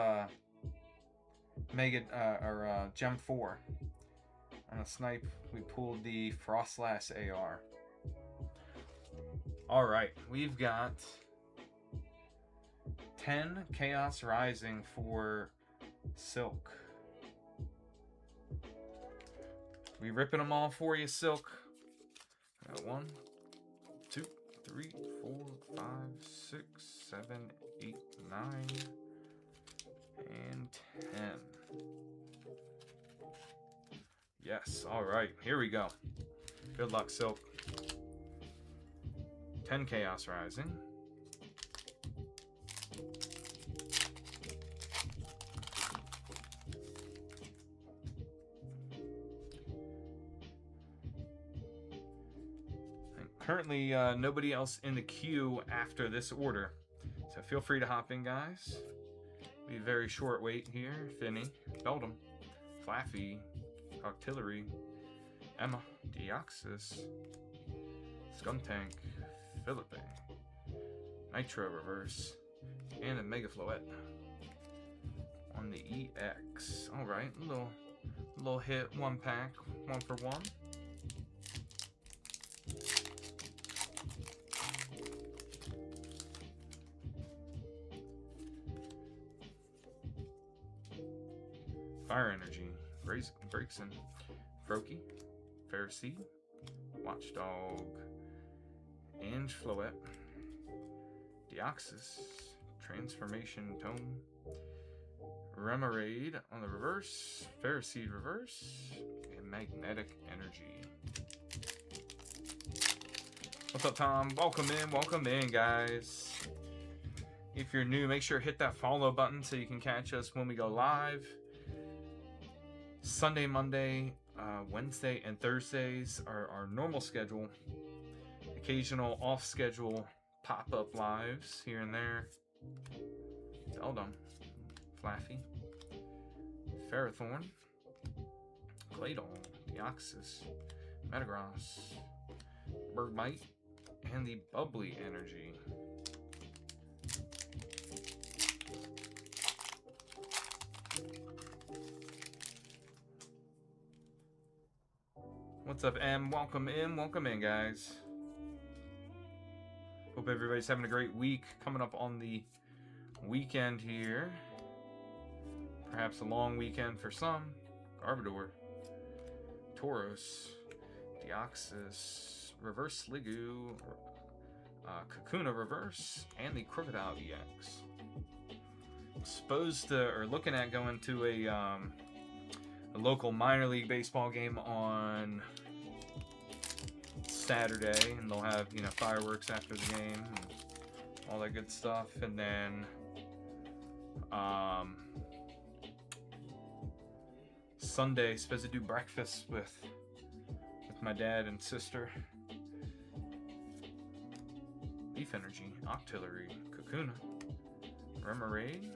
Gem 4. On a snipe, we pulled the Frostlass AR. Alright, we've got 10 Chaos Rising for Silk. We ripping them all for you, Silk. Got 1, 2, 3, 4, 5, 6, 7, 8, 9, and 10. Yes, alright, here we go. Good luck, Silk. 10 Chaos Rising. And currently, nobody else in the queue after this order. So feel free to hop in, guys. Be a very short wait here. Finny, Beldum, Flaffy, Octillery, Emma, Deoxys, Skuntank, Philippe, Nitro Reverse, and a Mega Floette on the EX. Alright, little hit, 1 pack, 1 for 1. Fire Energy, Braixen, Froakie, Pharisee, Watchdog, Ange Floette, Deoxys, Transformation Tome, Remoraid on the reverse, Pharisee reverse, and Magnetic Energy. What's up, Tom? Welcome in, guys. If you're new, make sure to hit that follow button so you can catch us when we go live. Sunday, Monday, Wednesday, and Thursdays are our normal schedule. Occasional off-schedule pop-up lives here and there. Beldum, Flaffy, Ferrothorn, Claydol, Deoxys, Metagross, Bergmite, and the Bubbly Energy. What's up, M? Welcome in, guys. Hope everybody's having a great week. Coming up on the weekend here. Perhaps a long weekend for some. Garbodor, Tauros, Deoxys, Reverse Sliggoo, Kakuna Reverse, and the Crocodile EX. Supposed to, or looking at going to a local minor league baseball game on Saturday, and they'll have, you know, fireworks after the game and all that good stuff. And then Sunday, supposed to do breakfast with my dad and sister. Leaf Energy, Octillery, Kakuna, Remoraid,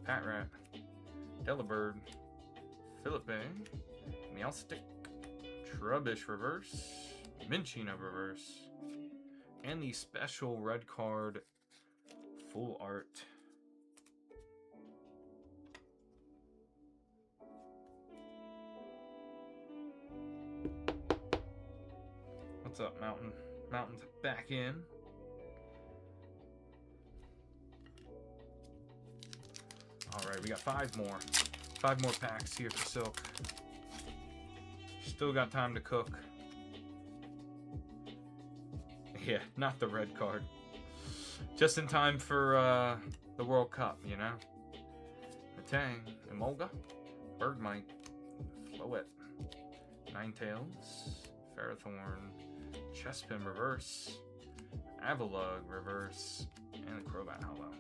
Patrat, Delibird, Philippe, Meowstic, Trubbish Reverse, Minchino Reverse, and the special red card full art. What's up, Mountain? Mountain's back in. Alright, we got five more packs here for Silk. Still got time to cook. Yeah, not the red card. Just in time for the World Cup, you know? Matang, Emolga, Bergmite, Floette, Ninetales, Ferrothorn, Chespin Reverse, Avalugg Reverse, and the Crobat Hollow.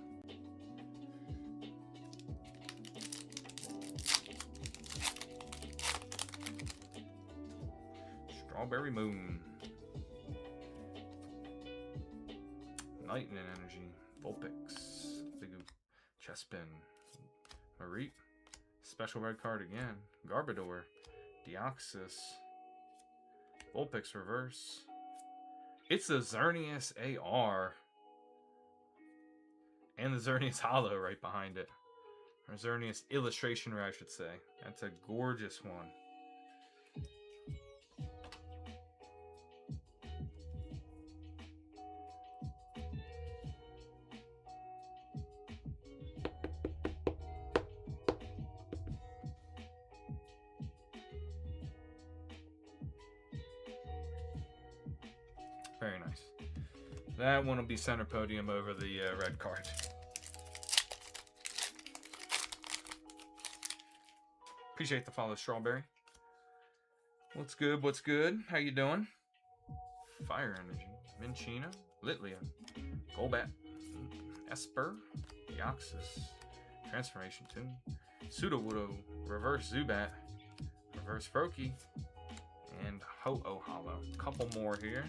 Strawberry Moon, Lightning Energy, Vulpix, Sliggoo, Chespin, Mareep, special red card again, Garbodor, Deoxys, Vulpix Reverse. It's the Xerneas AR and the Xerneas Hollow right behind it. Or Xerneas Illustration Rare, I should say. That's a gorgeous one. Very nice. That one will be center podium over the red card. Appreciate the follow, Strawberry. What's good? What's good? How you doing? Fire Energy, Minchino, Litleo, Golbat, Esper, Deoxys, Transformation Tune, Sudowoodo, Reverse Zubat, Reverse Froakie, and Ho-Oh Hollow. Couple more here.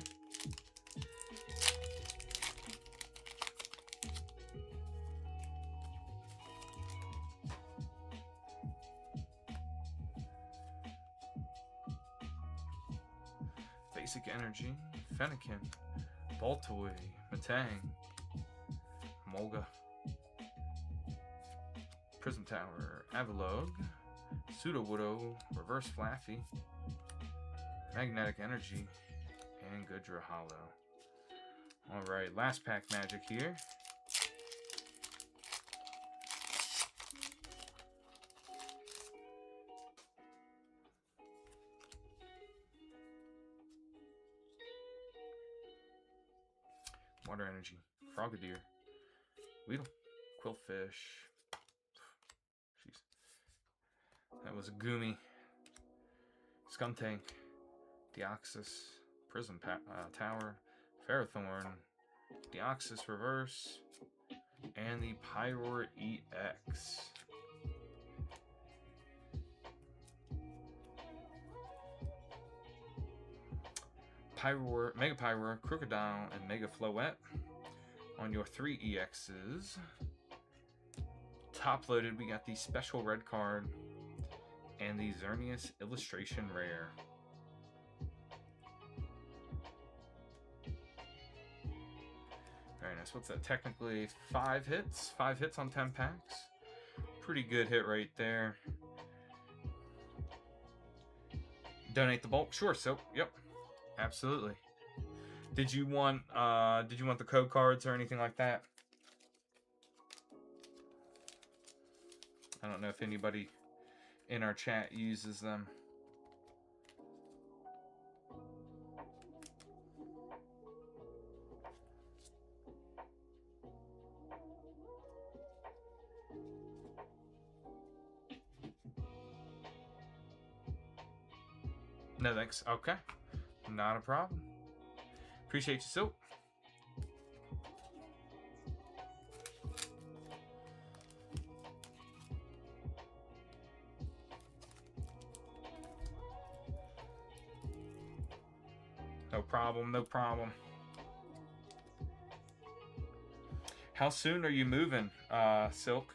Basic Energy, Fennekin, Baltoy, Matang, Molga, Prism Tower, Avalugg, Sudowoodo, Reverse Flaffy, Magnetic Energy, and Goodra Hollow. Alright, last pack magic here. Water Energy, Frogadier, Weedle, Quillfish. Jeez. That was a Goomy, Skuntank, Deoxys, Prism Tower, Ferrothorn, Deoxys Reverse, and the Pyroar EX. Pyroar, Mega Pyroar, Crocodile, and Mega Floette on your 3 EXs. Top loaded, we got the special red card and the Xerneas Illustration Rare. Very nice. What's that? Technically 5 hits. 5 hits on 10 packs. Pretty good hit right there. Donate the bulk? Sure, so yep. Absolutely. Did you want the code cards or anything like that? I don't know if anybody in our chat uses them. No thanks. Okay. Not a problem. Appreciate you, Silk. No problem, no problem. How soon are you moving, Silk?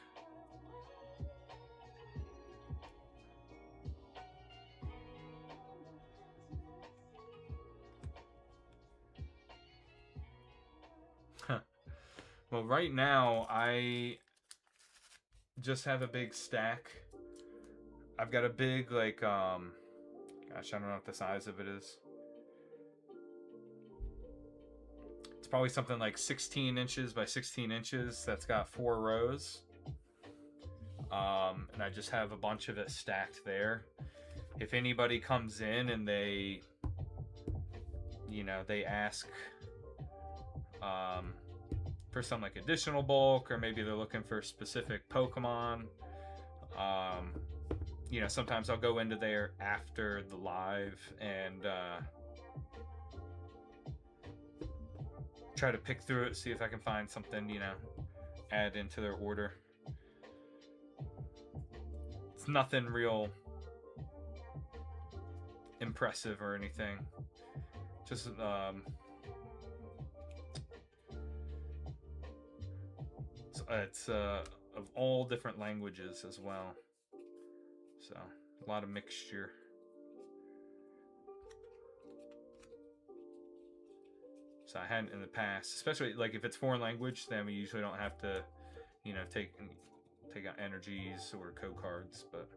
Well, right now, I just have a big stack. I've got a big, like, gosh, I don't know what the size of it is. It's probably something like 16 inches by 16 inches. That's got 4 rows. And I just have a bunch of it stacked there. If anybody comes in and they, you know, they ask, for some like additional bulk, or maybe they're looking for specific Pokemon. You know, sometimes I'll go into there after the live and try to pick through it, see if I can find something, you know, add into their order. It's nothing real impressive or anything. Just it's of all different languages as well, so a lot of mixture. So I hadn't in the past, especially like if it's foreign language, then we usually don't have to, you know, take out energies or code cards, but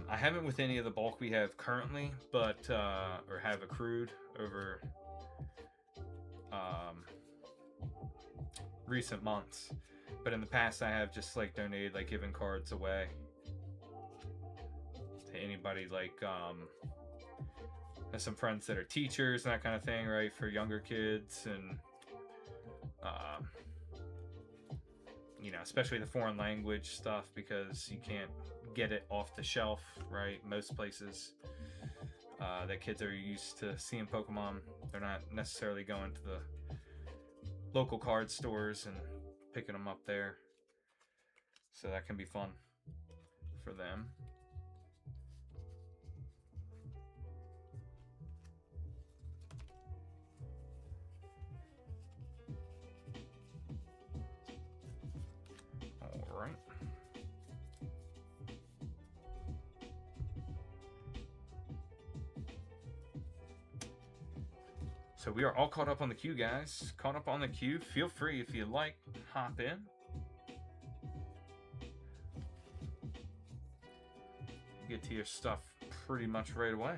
I haven't with any of the bulk we have currently, but or have accrued over recent months. But in the past, I have just like donated, like given cards away to anybody. Like there's some friends that are teachers and that kind of thing, right, for younger kids, and you know, especially the foreign language stuff, because you can't get it off the shelf, right? Most places that kids are used to seeing Pokemon, they're not necessarily going to the local card stores and picking them up there. So that can be fun for them. All right. So we are all caught up on the queue, guys. Caught up on the queue. Feel free, if you like, hop in. Get to your stuff pretty much right away.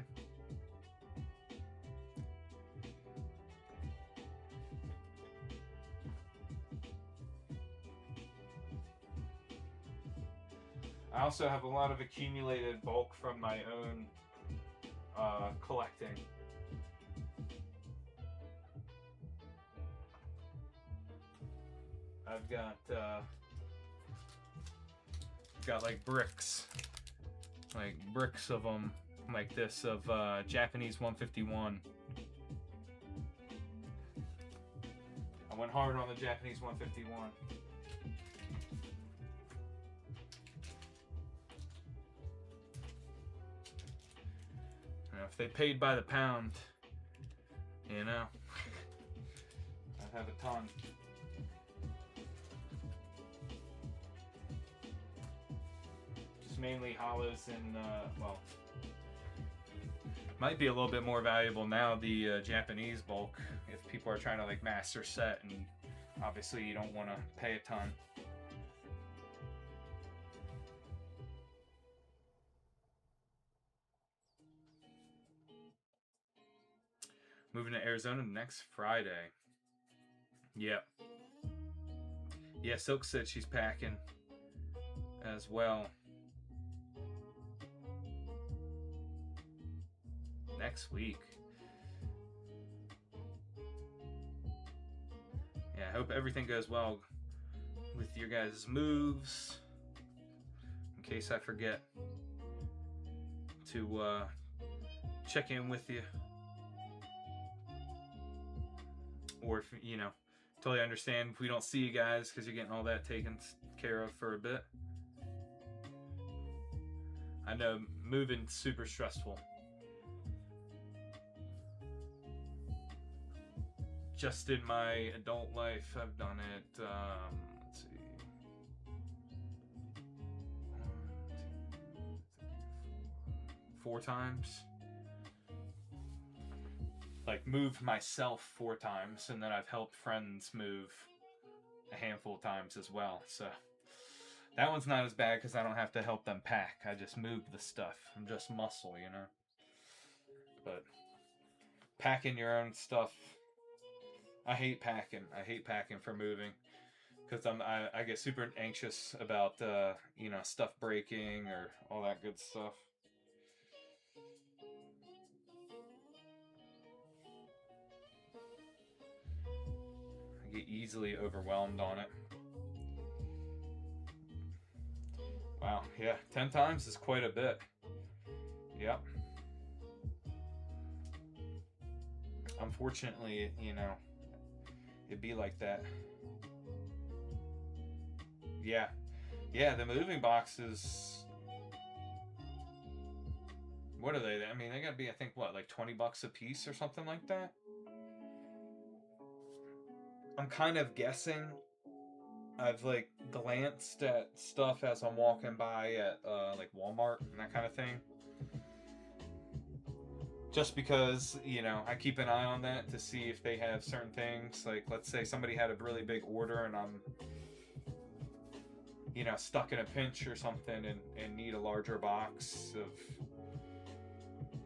I also have a lot of accumulated bulk from my own collecting. I've got like bricks of them like this of Japanese 151. I went hard on the Japanese 151. If they paid by the pound, you know, I'd have a ton. Just mainly hollows and, well, might be a little bit more valuable now, the Japanese bulk, if people are trying to like master set, and obviously you don't want to pay a ton. Moving to Arizona next Friday. Yep. Yeah, Silk said she's packing as well. Next week. Yeah, I hope everything goes well with your guys' moves. In case I forget to check in with you. Or if, you know, totally understand if we don't see you guys because you're getting all that taken care of for a bit. I know moving's super stressful. Just in my adult life, I've done it, let's see, 4 times. Like, moved myself 4 times, and then I've helped friends move a handful of times as well. So that one's not as bad because I don't have to help them pack. I just move the stuff. I'm just muscle, you know. But packing your own stuff, I hate packing. I hate packing for moving because I get super anxious about you know, stuff breaking or all that good stuff. I get easily overwhelmed on it. Wow, yeah, 10 times is quite a bit. Yep. Unfortunately, you know, it'd be like that. Yeah. Yeah, the moving boxes, what are they? I mean, they gotta be, I think, what, like $20 a piece or something like that? I'm kind of guessing. I've like glanced at stuff as I'm walking by at like Walmart and that kind of thing. Just because, you know, I keep an eye on that to see if they have certain things. Like, let's say somebody had a really big order and I'm, you know, stuck in a pinch or something and need a larger box of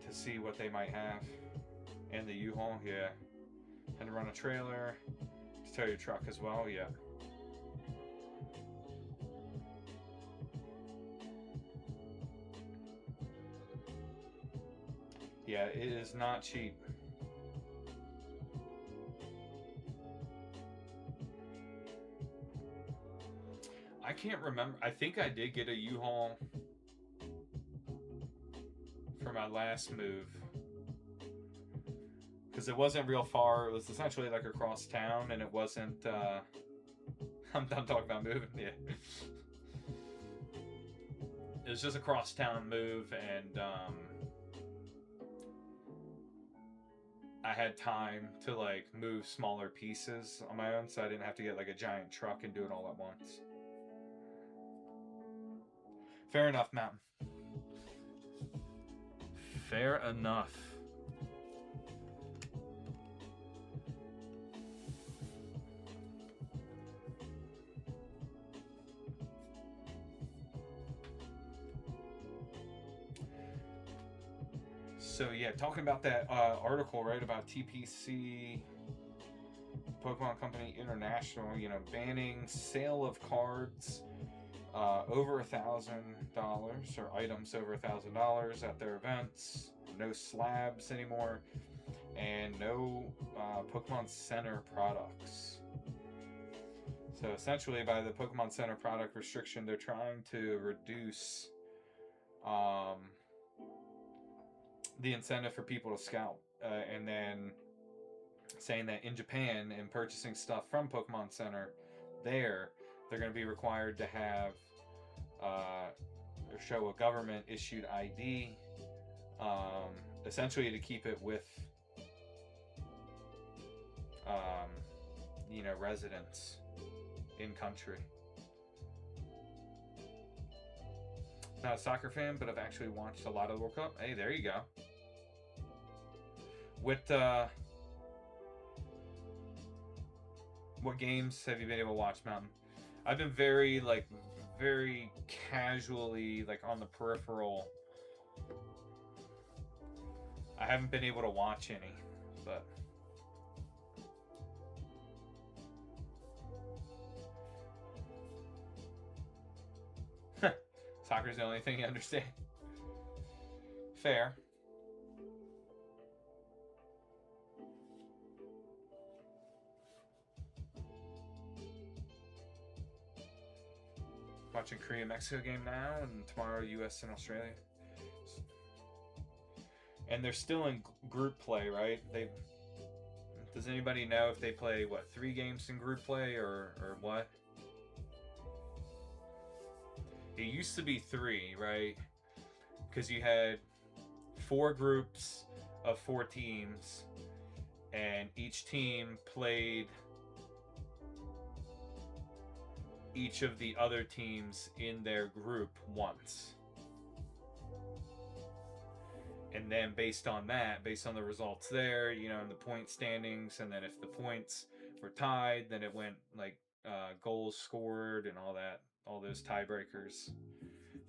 to see what they might have. And the U-Haul, yeah. And to run a trailer, to tow your truck as well, yeah. Yeah, it is not cheap. I can't remember. I think I did get a U-Haul for my last move. Because it wasn't real far. It was essentially like across town, and it wasn't, I'm done talking about moving, yeah. It was just a cross town move, and I had time to like move smaller pieces on my own, so I didn't have to get like a giant truck and do it all at once. Fair enough, Mountain. Fair enough. So yeah, talking about that article, right, about TPC, Pokemon Company International, you know, banning sale of cards over $1,000 or items over $1,000 at their events. No slabs anymore, and no Pokemon Center products. So essentially, by the Pokemon Center product restriction, they're trying to reduce the incentive for people to scout, and then saying that in Japan, in purchasing stuff from Pokemon Center, they're going to be required to have or show a government issued ID, essentially to keep it with residents in country. Not a soccer fan, but I've actually watched a lot of the World Cup. Hey, there you go. What games have you been able to watch, Mountain? I've been very casually, on the peripheral. I haven't been able to watch any, but soccer's the only thing you understand. Fair. Watching Korea-Mexico game now, and tomorrow US and Australia. And they're still in group play, right? Does anybody know if they play 3 games in group play or what? It used to be 3, right? Because you had 4 groups of 4 teams, and each team played each of the other teams in their group once. And then based on the results there, in the point standings, and then if the points were tied, then it went goals scored and all those tiebreakers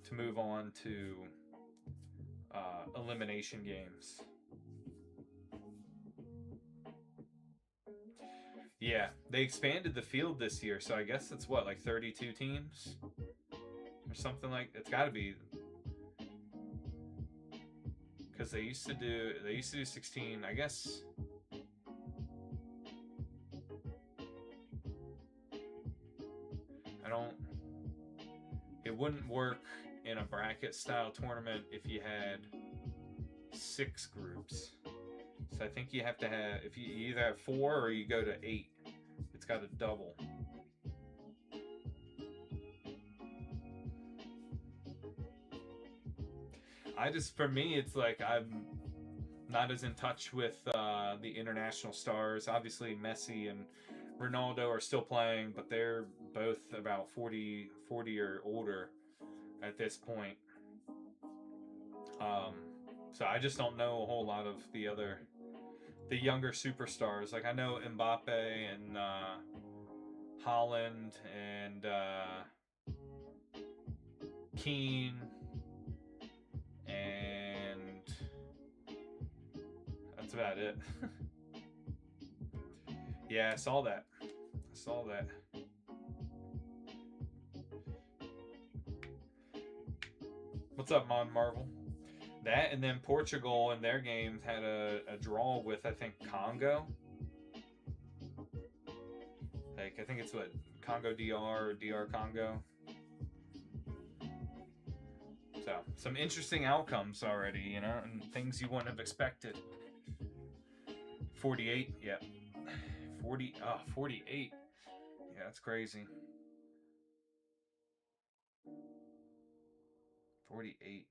to move on to elimination games. Yeah, they expanded the field this year, so I guess it's 32 teams or something like. It's got to be, because they used to do 16, I guess. It wouldn't work in a bracket style tournament if you had 6 groups. So I think you have to have, if you either have 4 or you go to 8, it's got to double. For me, it's I'm not as in touch with the international stars. Obviously, Messi and Ronaldo are still playing, but they're both about 40 or older at this point. So I just don't know a whole lot of the younger superstars. I know Mbappe and Haaland and Keane, and that's about it. Yeah, I saw that. What's up, Mon Marvel? That, and then Portugal in their games had a draw with, I think, Congo. I think it's Congo DR or DR Congo. So, some interesting outcomes already, and things you wouldn't have expected. 48, yeah. 48. Yeah, that's crazy. 48.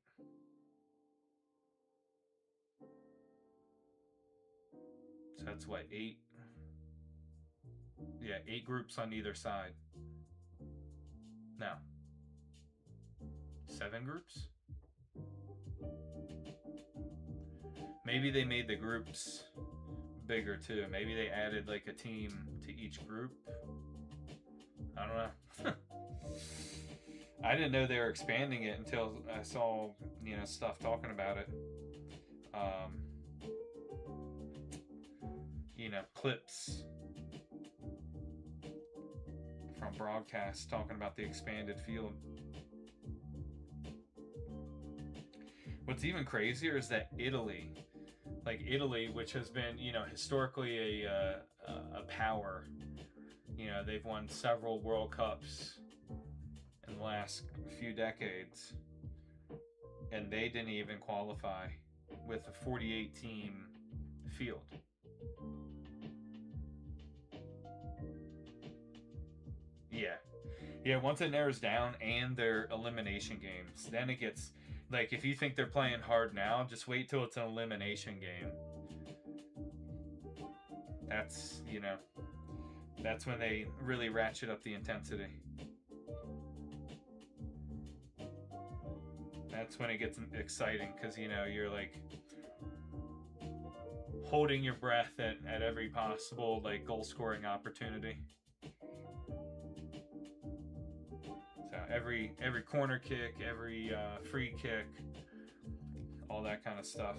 So that's 8? Yeah, 8 groups on either side. No. 7 groups? Maybe they made the groups bigger too. Maybe they added a team to each group. I don't know. I didn't know they were expanding it until I saw stuff talking about it. Clips from broadcasts talking about the expanded field. What's even crazier is that Italy, which has been, historically a power, they've won several World Cups in the last few decades, and they didn't even qualify with a 48 team field. Yeah, once it narrows down and their elimination games, then it gets like, if you think they're playing hard now, just wait till it's an elimination game. That's, that's when they really ratchet up the intensity. That's when it gets exciting, because, you're like holding your breath at every possible like goal scoring opportunity. So every corner kick, every free kick, all that kind of stuff.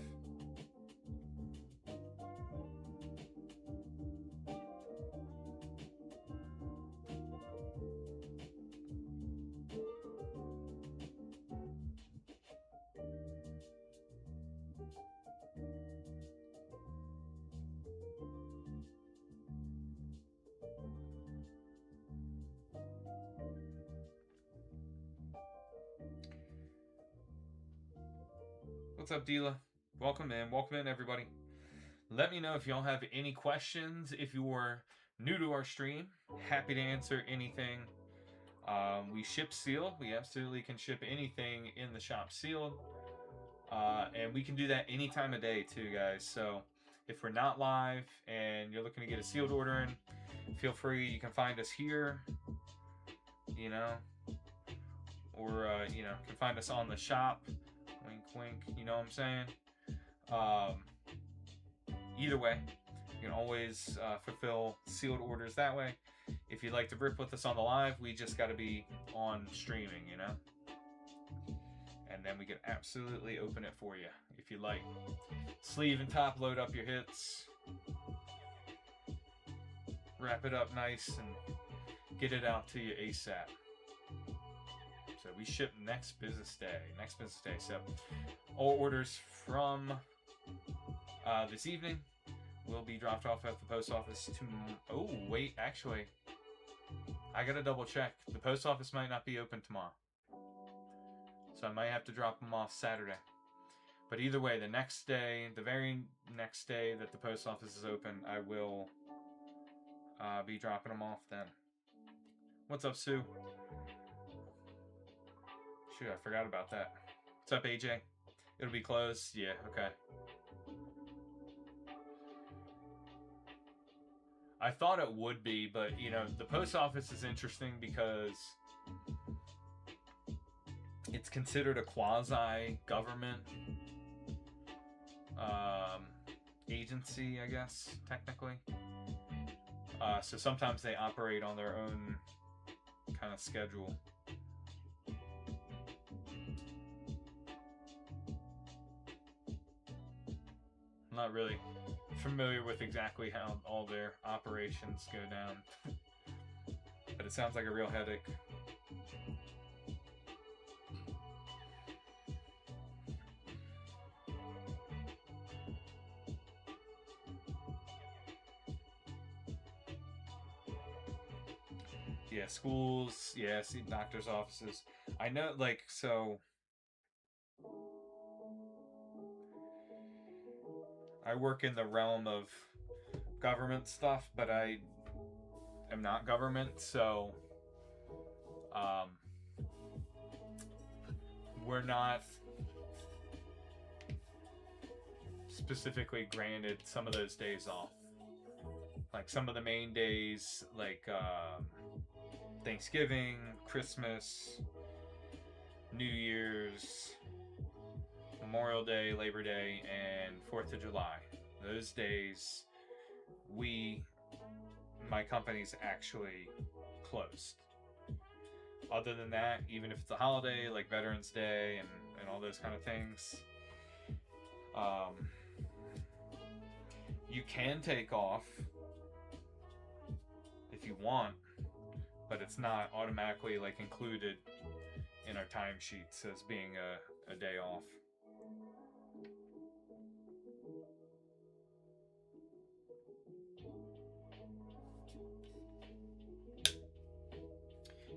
What's up, Dila? Welcome in, everybody. Let me know if y'all have any questions. If you're new to our stream, happy to answer anything. We ship sealed. We absolutely can ship anything in the shop sealed. And we can do that any time of day too, guys. So if we're not live and you're looking to get a sealed order in, feel free. You can find us here, or, can find us on the shop. Wink, wink, you know what I'm saying? Either way, you can always fulfill sealed orders that way. If you'd like to rip with us on the live, we just got to be on streaming, and then we can absolutely open it for you if you like. Sleeve and top, load up your hits, wrap it up nice, and get it out to you ASAP. So we ship next business day. So all orders from this evening will be dropped off at the post office oh, wait, actually, I gotta double check. The post office might not be open tomorrow, so I might have to drop them off Saturday. But either way, the very next day that the post office is open, I will be dropping them off then. What's up, Sue? Shoot, I forgot about that. What's up, AJ? It'll be closed? Yeah, okay. I thought it would be, but, the post office is interesting because it's considered a quasi-government agency, I guess, technically. So sometimes they operate on their own kind of schedule. I'm not really familiar with exactly how all their operations go down, but it sounds like a real headache. Yeah, schools, yeah, see doctors' offices. I know, so I work in the realm of government stuff, but I am not government, so we're not specifically granted some of those days off. Like some of the main days, like Thanksgiving, Christmas, New Year's, Memorial Day, Labor Day, and 4th of July. Those days, my company's actually closed. Other than that, even if it's a holiday like Veterans Day and all those kind of things, you can take off if you want, but it's not automatically included in our timesheets as being a day off.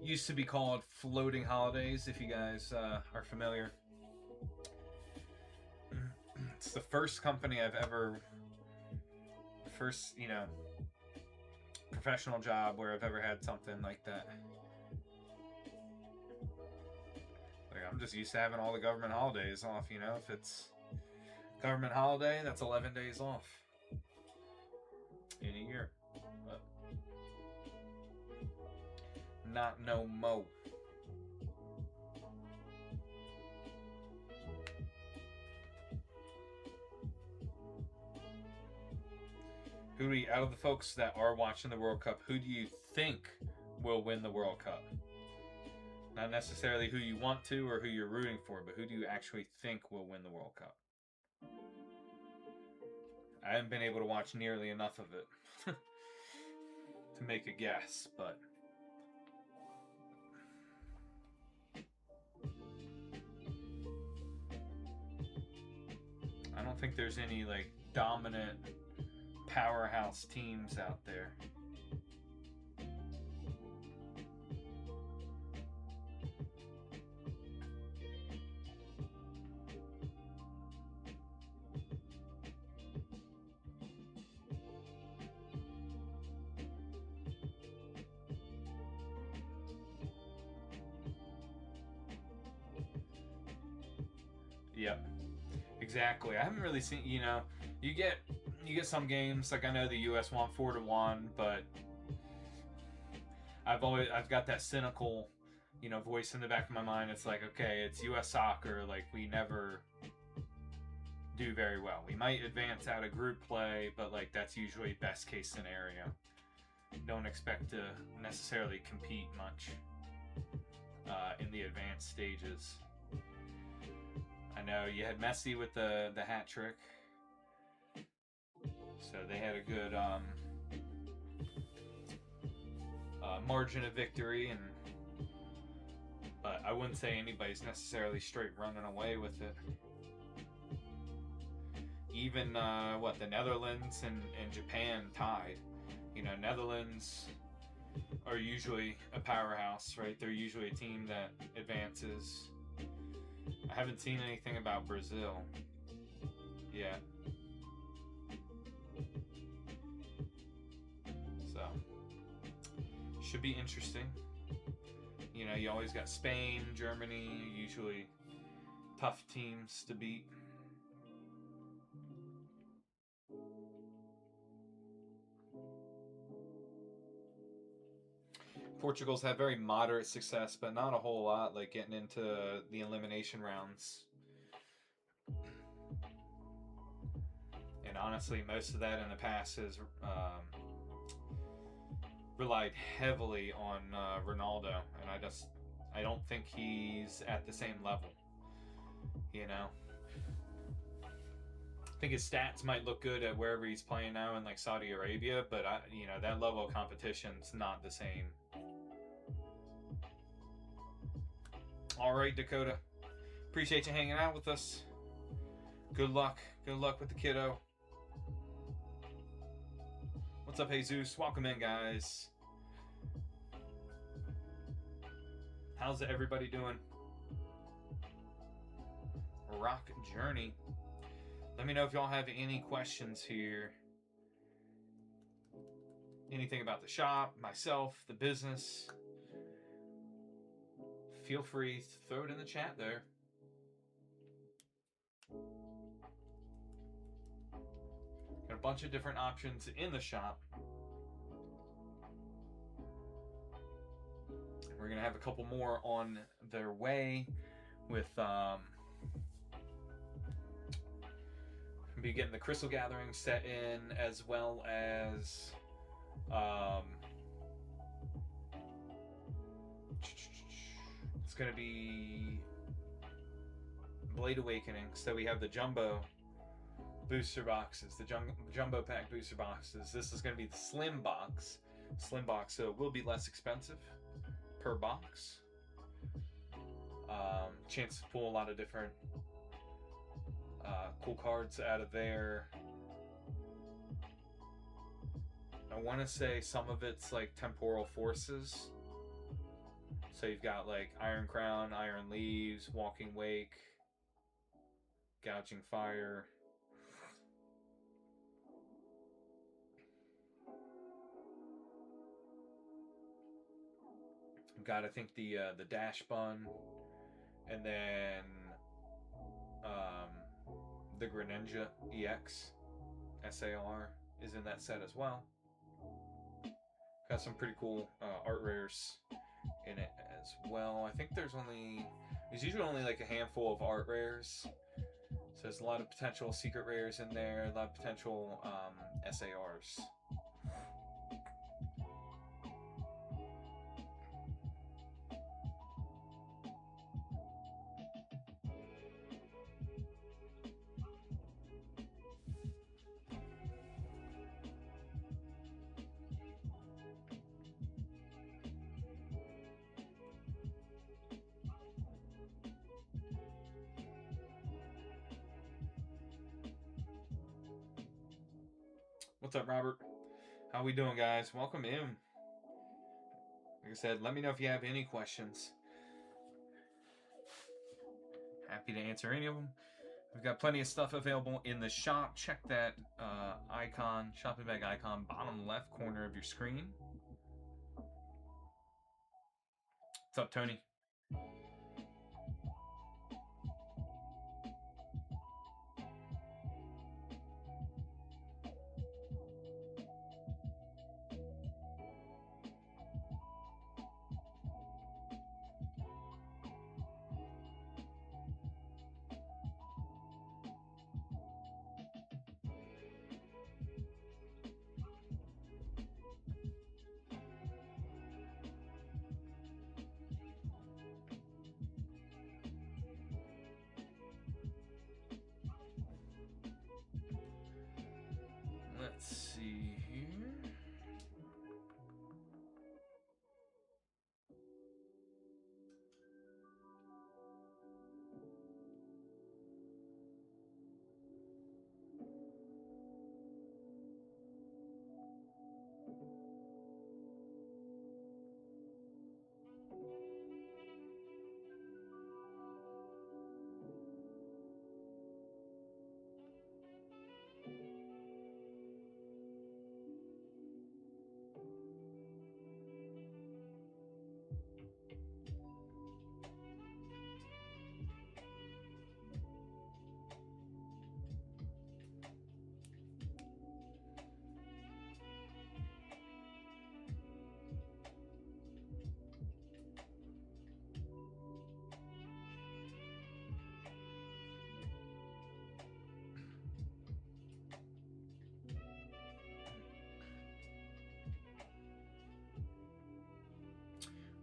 Used to be called floating holidays, if you guys are familiar. It's the first company I've ever, professional job where I've ever had something like that. Like, I'm just used to having all the government holidays off, if it's government holiday, that's 11 days off in a year. But not no mo. Who do you, out of the folks that are watching the World Cup, who do you think will win the World Cup? Not necessarily who you want to or who you're rooting for, but who do you actually think will win the World Cup? I haven't been able to watch nearly enough of it to make a guess, but I don't think there's any like dominant powerhouse teams out there. Yep, exactly. I haven't really seen, you get some games, like I know the US won 4-1, but I've got that cynical, voice in the back of my mind. It's like, okay, it's US soccer, like we never do very well. We might advance out of group play, but like that's usually best case scenario. Don't expect to necessarily compete much in the advanced stages. I know you had Messi with the hat trick, so they had a good margin of victory, but I wouldn't say anybody's necessarily straight running away with it. Even the Netherlands and Japan tied. Netherlands are usually a powerhouse, right? They're usually a team that advances. I haven't seen anything about Brazil yet. So, should be interesting. You always got Spain, Germany, usually tough teams to beat. Portugal's had very moderate success, but not a whole lot, like getting into the elimination rounds. And honestly, most of that in the past has relied heavily on Ronaldo, and I don't think he's at the same level. I think his stats might look good at wherever he's playing now in like Saudi Arabia, but that level of competition's not the same. All right, Dakota. Appreciate you hanging out with us. Good luck. Good luck with the kiddo. What's up, Jesus? Welcome in, guys. How's everybody doing? Rock Journey. Let me know if y'all have any questions here. Anything about the shop, myself, the business. Feel free to throw it in the chat there. Got a bunch of different options in the shop. We're going to have a couple more on their way with be getting the Crystal Gathering set in, as well as it's going to be Blade Awakening. So we have the Jumbo booster boxes, the Jumbo Pack booster boxes. This is going to be the Slim box. Slim box, so it will be less expensive per box. Chance to pull a lot of different Cool cards out of there. I want to say some of it's like Temporal Forces. So you've got like Iron Crown, Iron Leaves, Walking Wake, Gouging Fire. You've got, I think, the Dash Bun, and then the Greninja EX SAR is in that set as well. Got some pretty cool art rares in it as well. I think there's usually only like a handful of art rares. So there's a lot of potential secret rares in there, a lot of potential SARs. What's up, Robert? How we doing, guys? Welcome in. Like I said, let me know if you have any questions. Happy to answer any of them. We've got plenty of stuff available in the shop. Check that icon, shopping bag icon, bottom left corner of your screen. What's up, Tony? Let's see here.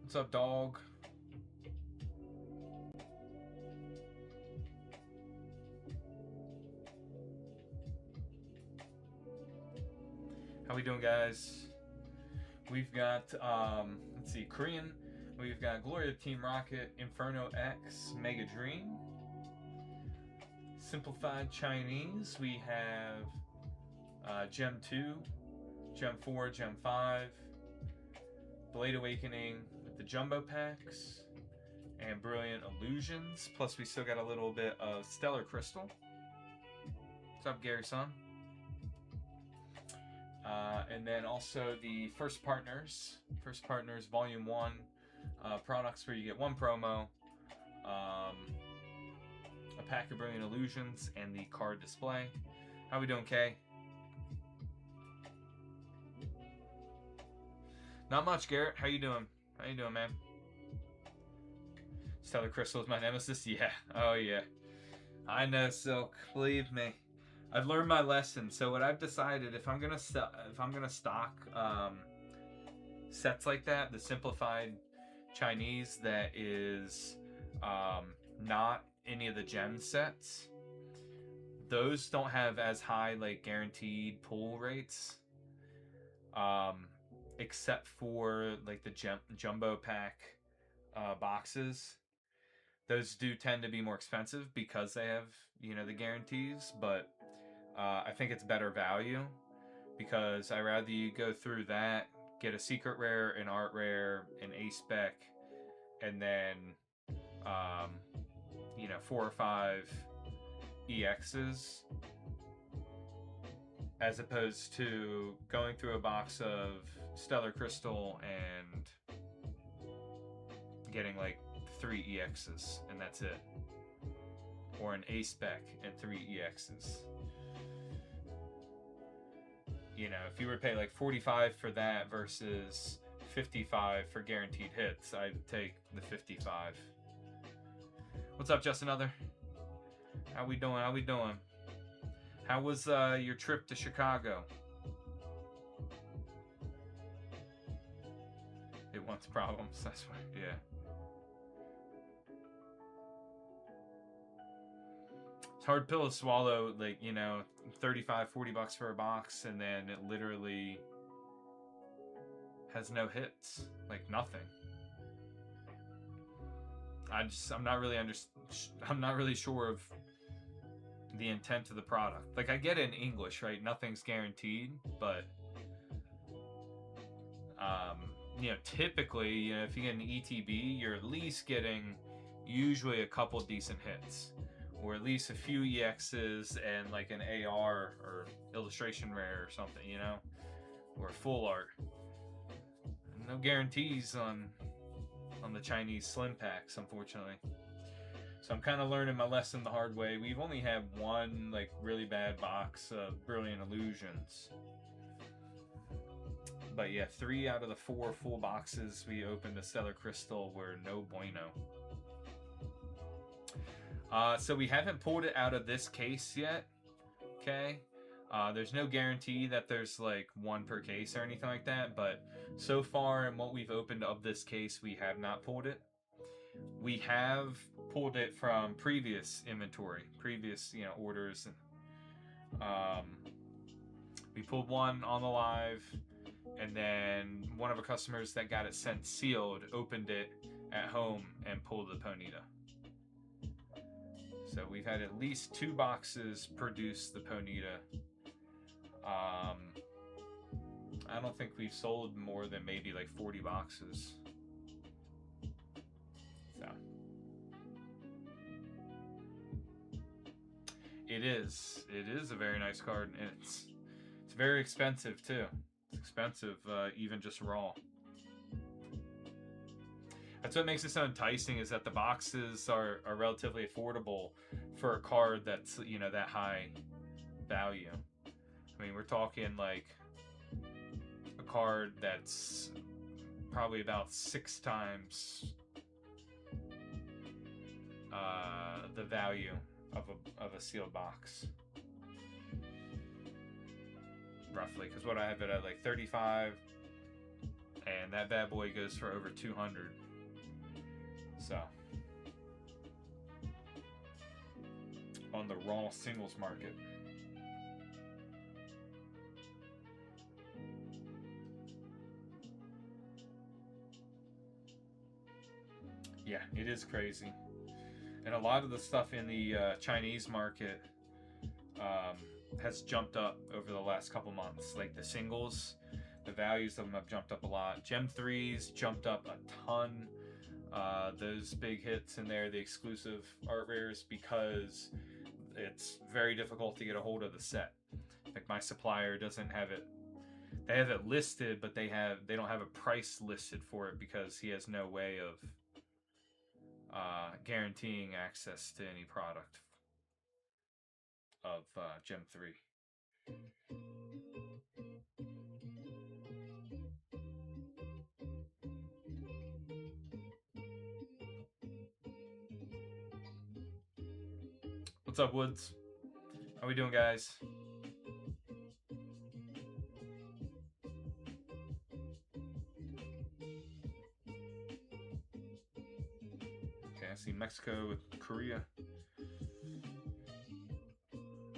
What's up, dog? How we doing, guys? We've got, let's see, Korean. We've got Gloria Team Rocket, Inferno X, Mega Dream. Simplified Chinese, we have Gem 2, Gem 4, Gem 5, Blade Awakening with the Jumbo Packs, and Brilliant Illusions. Plus, we still got a little bit of Stellar Crystal. What's up, Gary Son? And then also the First Partners Volume 1 products where you get one promo, a pack of Brilliant Illusions, and the card display. How we doing, Kay? Not much, Garrett. How you doing? How you doing, man? Stellar Crystal is my nemesis? Yeah. Oh, yeah. I know, Silk. Believe me. I've learned my lesson. So what I've decided, if I'm gonna stock sets like that, the simplified Chinese that is not any of the gem sets, those don't have as high like guaranteed pull rates, except for like the jumbo pack boxes. those do tend to be more expensive because they have, you know, the guarantees, but I think it's better value because I'd rather you go through that, get a secret rare, an art rare, an A spec, and then, you know, 4 or 5 EXs, as opposed to going through a box of Stellar Crystal and getting like 3 EXs and that's it, or an A spec and 3 EXs. You know, if you were to pay like 45 for that versus 55 for guaranteed hits, I'd take the 55. What's up, Just Another? How we doing? How we doing? How was your trip to Chicago? It wants problems, that's why, yeah. It's a hard pill to swallow, like, you know, 35, 40 bucks for a box, and then it literally has no hits, like nothing. I'm not really sure of the intent of the product. Like, I get it in English, right? Nothing's guaranteed, but you know, typically, you know, if you get an ETB, you're at least getting usually a couple decent hits, or at least a few EXs and like an AR or illustration rare or something, you know, or full art. No guarantees on the Chinese slim packs, unfortunately. So I'm kind of learning my lesson the hard way. We've only had one like really bad box of Brilliant Illusions. But yeah, 3 out of the 4 full boxes we opened to Stellar Crystal were no bueno. So we haven't pulled it out of this case yet, okay? There's no guarantee that there's like 1 per case or anything like that, but so far in what we've opened of this case, we have not pulled it. We have pulled it from previous inventory, previous, you know, orders. We pulled one on the live, and then one of our customers that got it sent sealed opened it at home and pulled the Ponyta. So we've had at least 2 boxes produce the Ponyta. I don't think we've sold more than maybe like 40 boxes. So it is a very nice card, and it's very expensive too. It's expensive, even just raw. That's what makes it so enticing, is that the boxes are relatively affordable for a card that's, you know, that high value. I mean, we're talking like a card that's probably about 6 times the value of a sealed box, roughly. Because what I have it at like 35, and that bad boy goes for over 200. So on the raw singles market. Yeah, it is crazy. And a lot of the stuff in the Chinese market has jumped up over the last couple months. Like the singles, the values of them have jumped up a lot. Gem 3s jumped up a ton. Those big hits in there, the exclusive art rares, because it's very difficult to get a hold of the set. Like my supplier doesn't have it. They have it listed, but they don't have a price listed for it because he has no way of guaranteeing access to any product of Gem 3. What's up, Woods? How we doing, guys? Okay, I see Mexico with Korea.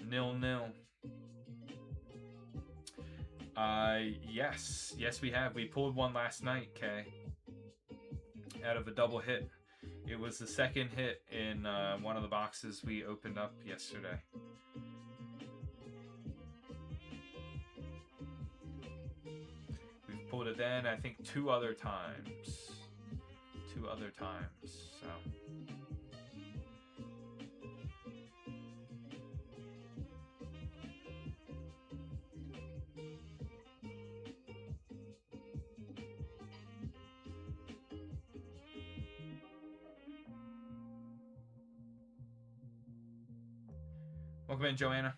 0-0. Yes, we have. We pulled one last night, Kay, out of a double hit. It was the second hit in one of the boxes we opened up yesterday. We've pulled it in, I think, 2 other times. 2 other times, so. Welcome in, Joanna.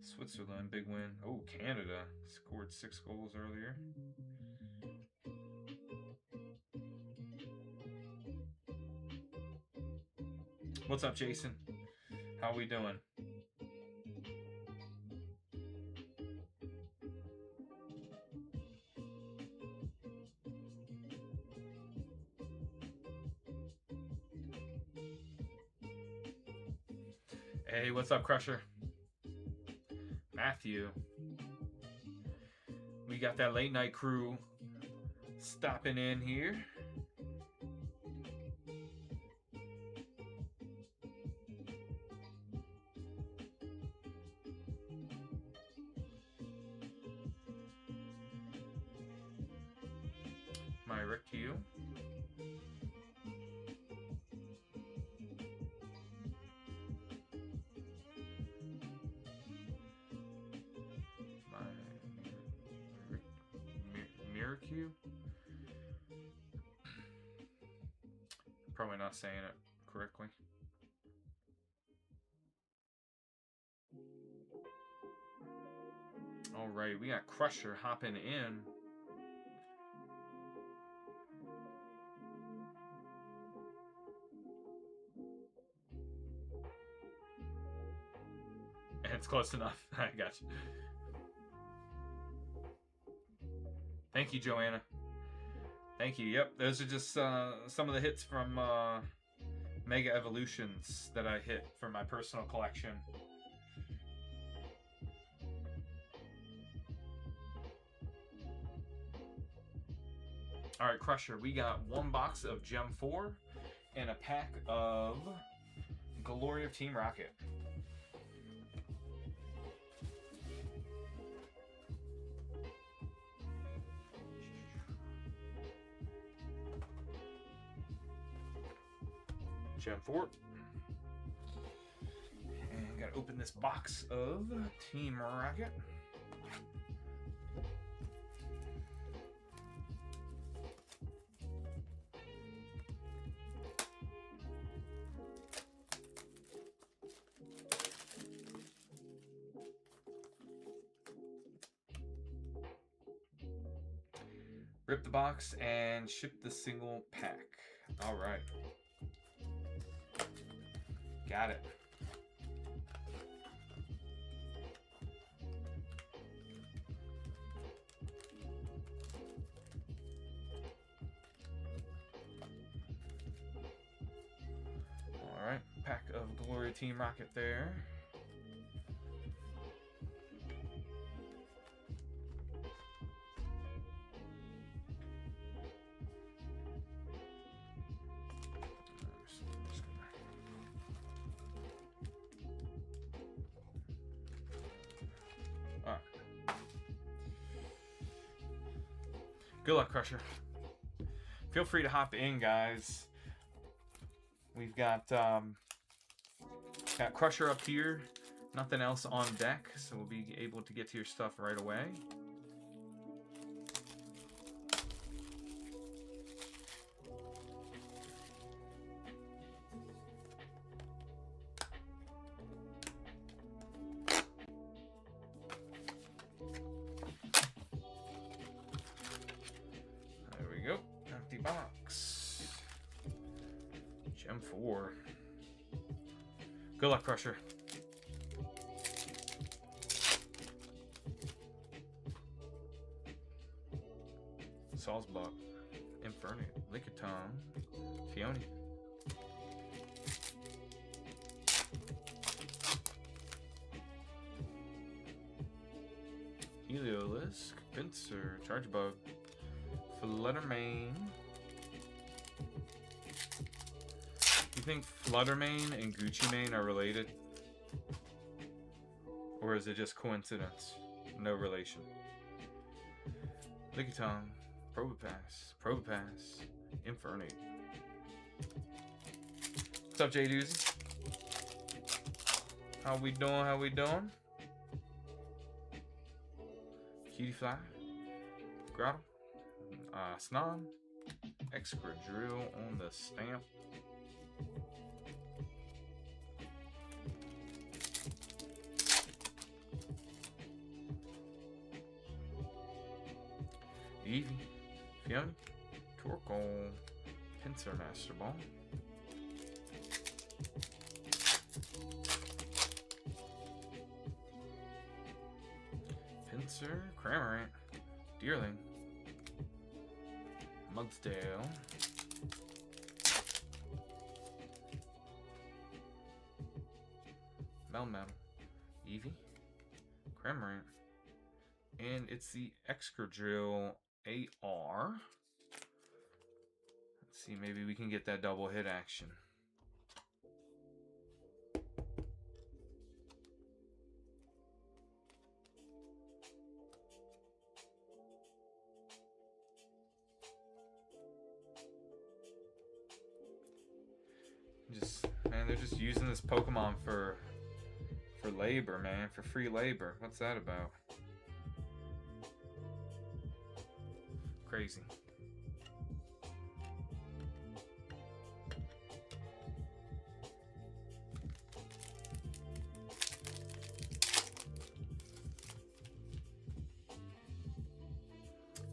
Switzerland, big win. Oh, Canada scored 6 goals earlier. What's up, Jason? How we doing? Hey, what's up, Crusher? Matthew. We got that late night crew stopping in here. My Rick to you. Miracu? Probably not saying it correctly. All right, we got Crusher hopping in. And it's close enough. I got you. Thank you, Joanna. Thank you. Yep, those are just some of the hits from Mega Evolutions that I hit for my personal collection. All right, Crusher, we got 1 box of Gem 4 and a pack of Glory of Team Rocket. Gem 4. And gotta open this box of Team Rocket. Rip the box and ship the single pack. All right. Got it. All right, pack of Glory Team Rocket there. Good luck, Crusher. Feel free to hop in, guys. We've got Crusher up here. Nothing else on deck, so we'll be able to get to your stuff right away. Box. Gem 4. Good luck, Crusher. Salzbuck, Inferno, Lickitung, Fiona. Heliolisk, Pinsir, Chargebug, Fluttermane. You think Fluttermane and Gucci Mane are related? Or is it just coincidence? No relation. Lickitung, Probopass, Infernape. What's up, J Doozy? How we doing? How we doing? Cutiefly, Grottle, Snom, Excadrill on the stamp. Eevee, Fiona, Torkoal, Pinsir Master Ball. Pinsir, Cramorant, Deerling, Mudsdale, Melmetal, Eevee, Cramorant, and it's the Excadrill AR. Let's see, maybe we can get that double hit action. Man, they're just using this Pokemon for labor, man, for free labor. What's that about? Crazy.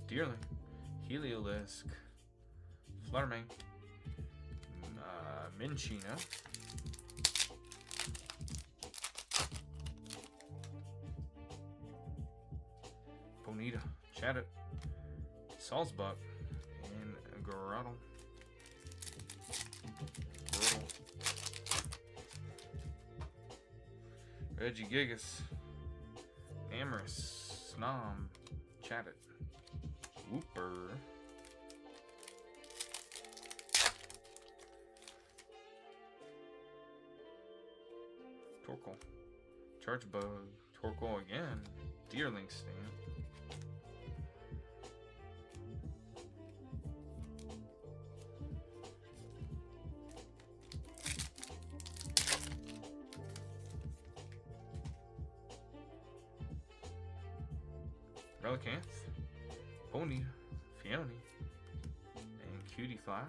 Deerling, Heliolisk, Fluttermane, Minchino, Ponyta, Chatot, Salzbuck, and Grottle. Regigigas, Amorous, Snom, Chatot, Wooper, Torkoal, Chargebug, Torkoal again, Deerling Stamp, Relicanth, Ponyta, Fiona, and Cutiefly.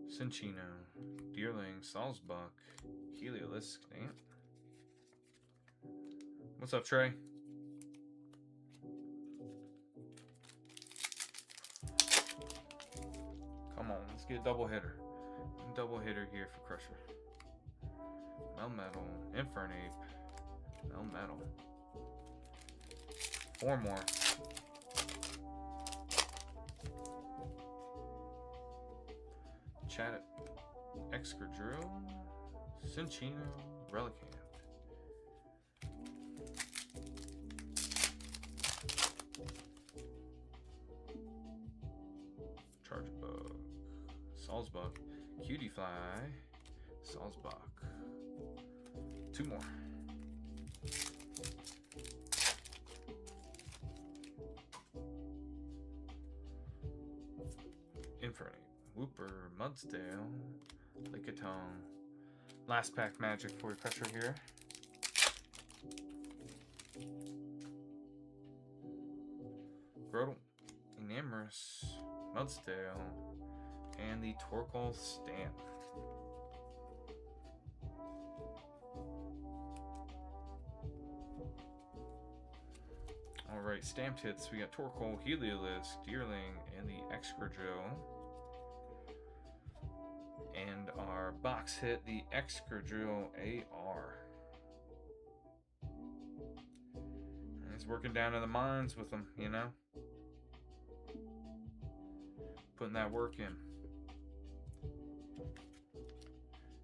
Cinchino, Deerling, Salzbuck, Heliolisk, damn. What's up, Trey? Come on, let's get a double hitter. Double hitter here for Crusher. Melmetal, Infernape, Melmetal. 4 more. Chatot, Excadrill, Cinchino, Relicanth. Chargebug, Salzbuck, Cutiefly, Salzbuck. 2 more. Infernape, Wooper, Mudsdale, Lickitung. Last pack magic for Crusher here. Grottle, Enamorous, Mudsdale, and the Torkoal Stamp. Alright, stamped hits. We got Torkoal, Heliolisk, Deerling, and the Excadrill. And our box hit, the Excadrill AR. And it's working down in the mines with them, you know? Putting that work in.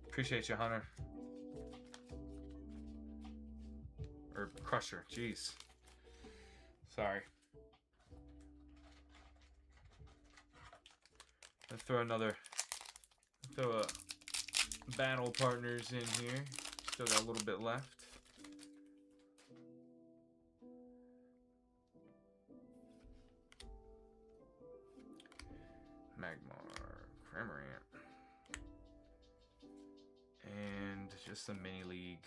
Appreciate you, Hunter. Crusher. Jeez. Sorry. Let's throw a battle partners in here. Still got a little bit left. Magmar, Cramorant, and just a mini league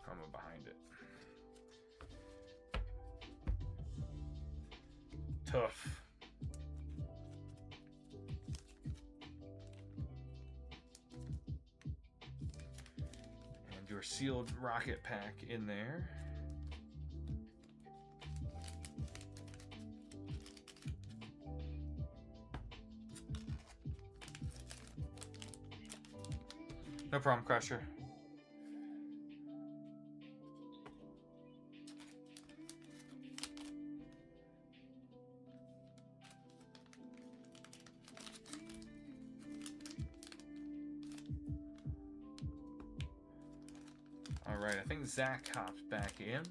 promo behind it. Tough. And your sealed rocket pack in there. No problem, Crusher. All right, I think Zach hopped back in.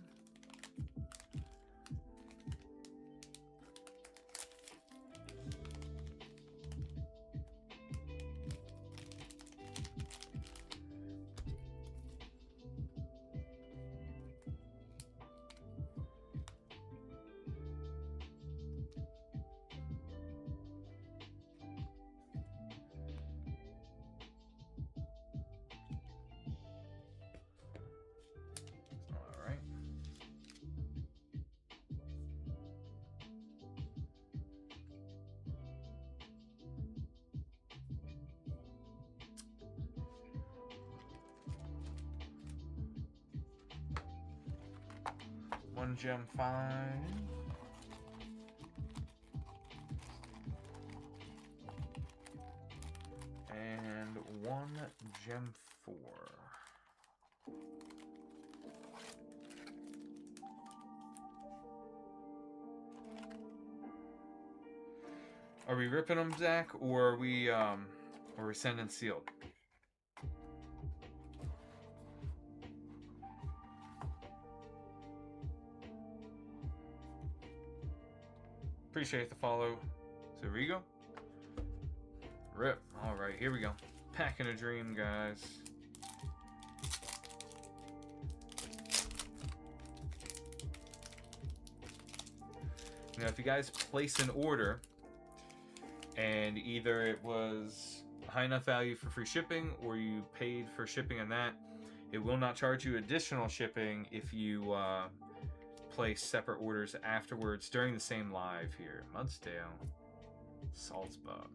One gem 5. And one gem 4. Are we ripping them, Zach, or are we sending sealed? Appreciate the follow. So here we go. Rip. All right, here we go. Packing a dream, guys. Now, if you guys place an order and either it was high enough value for free shipping or you paid for shipping on that, it will not charge you additional shipping if you place separate orders afterwards during the same live here. Mudsdale, Salzburg.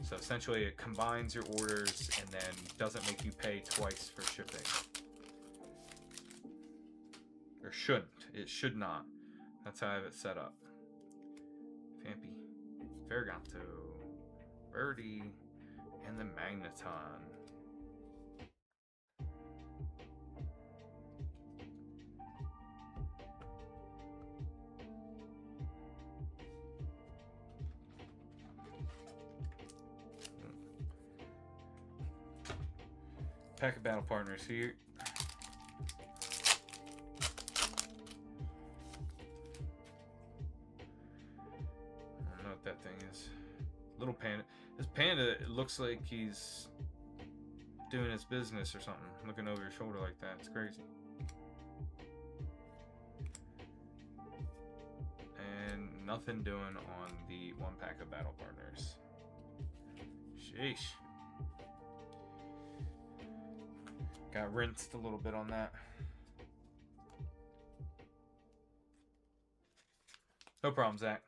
So essentially it combines your orders and then doesn't make you pay twice for shipping. Or shouldn't. It should not. That's how I have it set up. Fampy, Ferganto, Birdie, and the Magneton. Pack of battle partners here. I don't know what that thing is. Little panda. This panda, it looks like he's doing his business or something. Looking over your shoulder like that. It's crazy. And nothing doing on the one pack of battle partners. Sheesh. Got rinsed a little bit on that. No problem, Zach.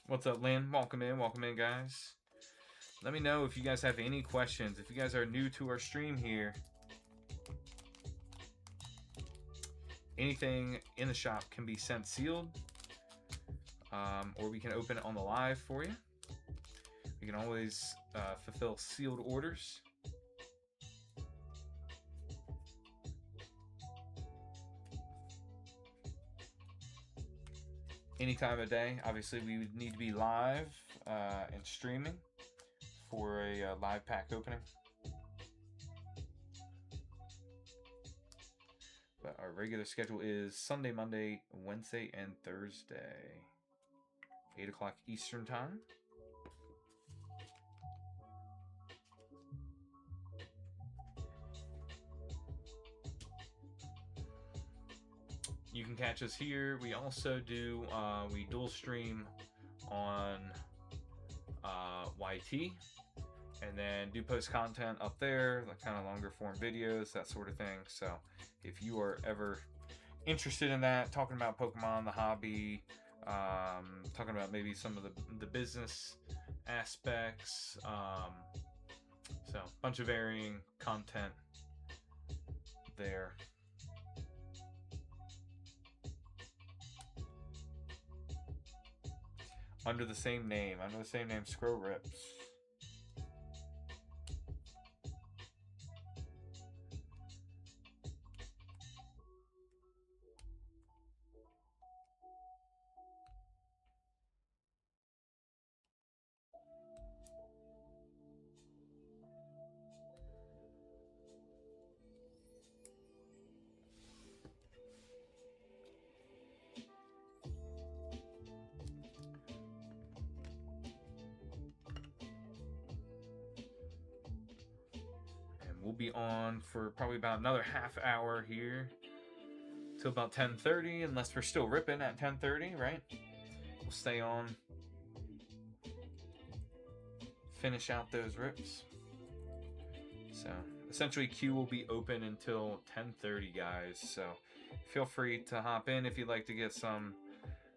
What's up, Lynn? Welcome in, guys. Let me know if you guys have any questions. If you guys are new to our stream here, anything in the shop can be sent sealed. Or we can open it on the live for you. We can always fulfill sealed orders. any time of day. Obviously, we would need to be live and streaming for a live pack opening. But our regular schedule is Sunday, Monday, Wednesday, and Thursday. 8 o'clock Eastern Time. You can catch us here. We also do, we dual stream on YT, and then do post content up there, like kind of longer form videos, that sort of thing. So if you are ever interested in that, talking about Pokemon, the hobby, talking about maybe some of the business aspects, so a bunch of varying content there. Under the same name, Scroll Rips. We'll be on for probably about another half hour here till about 10:30, unless we're still ripping at 10:30, right? We'll stay on, finish out those rips. So essentially, queue will be open until 10:30, guys. So feel free to hop in if you'd like to get some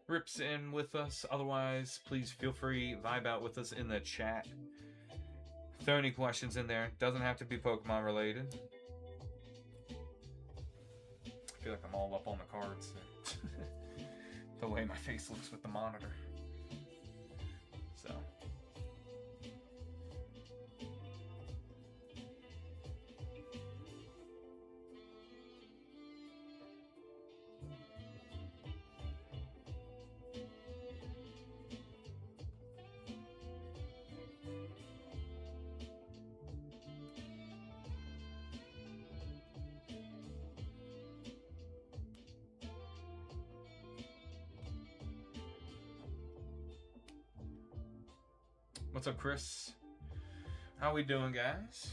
rips in with us. Otherwise, please feel free, vibe out with us in the chat. Throw any questions in there. Doesn't have to be Pokemon related. I feel like I'm all up on the cards. The way my face looks with the monitor. So. What's up, Chris? How we doing, guys?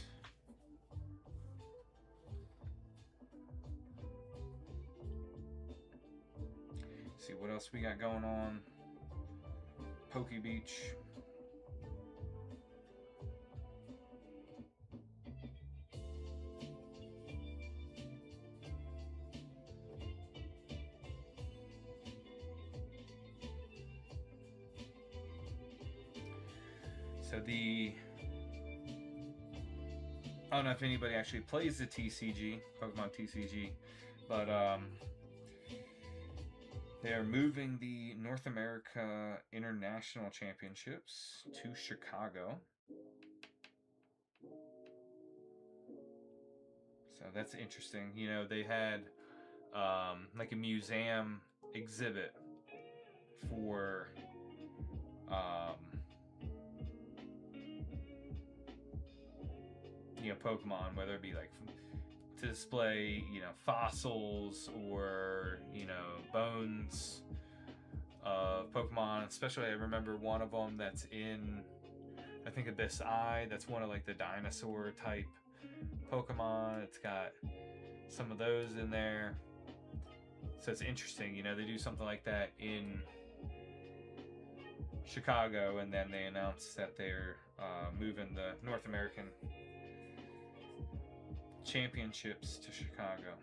Let's see what else we got going on. Poke Beach. So I don't know if anybody actually plays the TCG, Pokemon TCG, but they're moving the North America International Championships to Chicago. So that's interesting. You know, they had like a museum exhibit for you know, Pokemon, whether it be like to display, you know, fossils or, you know, bones of Pokemon. Especially, I remember one of them that's in, I think, Abyss Eye. That's one of like the dinosaur type Pokemon. It's got some of those in there. So it's interesting, you know, they do something like that in Chicago, and then they announce that they're moving the North American Championships to Chicago.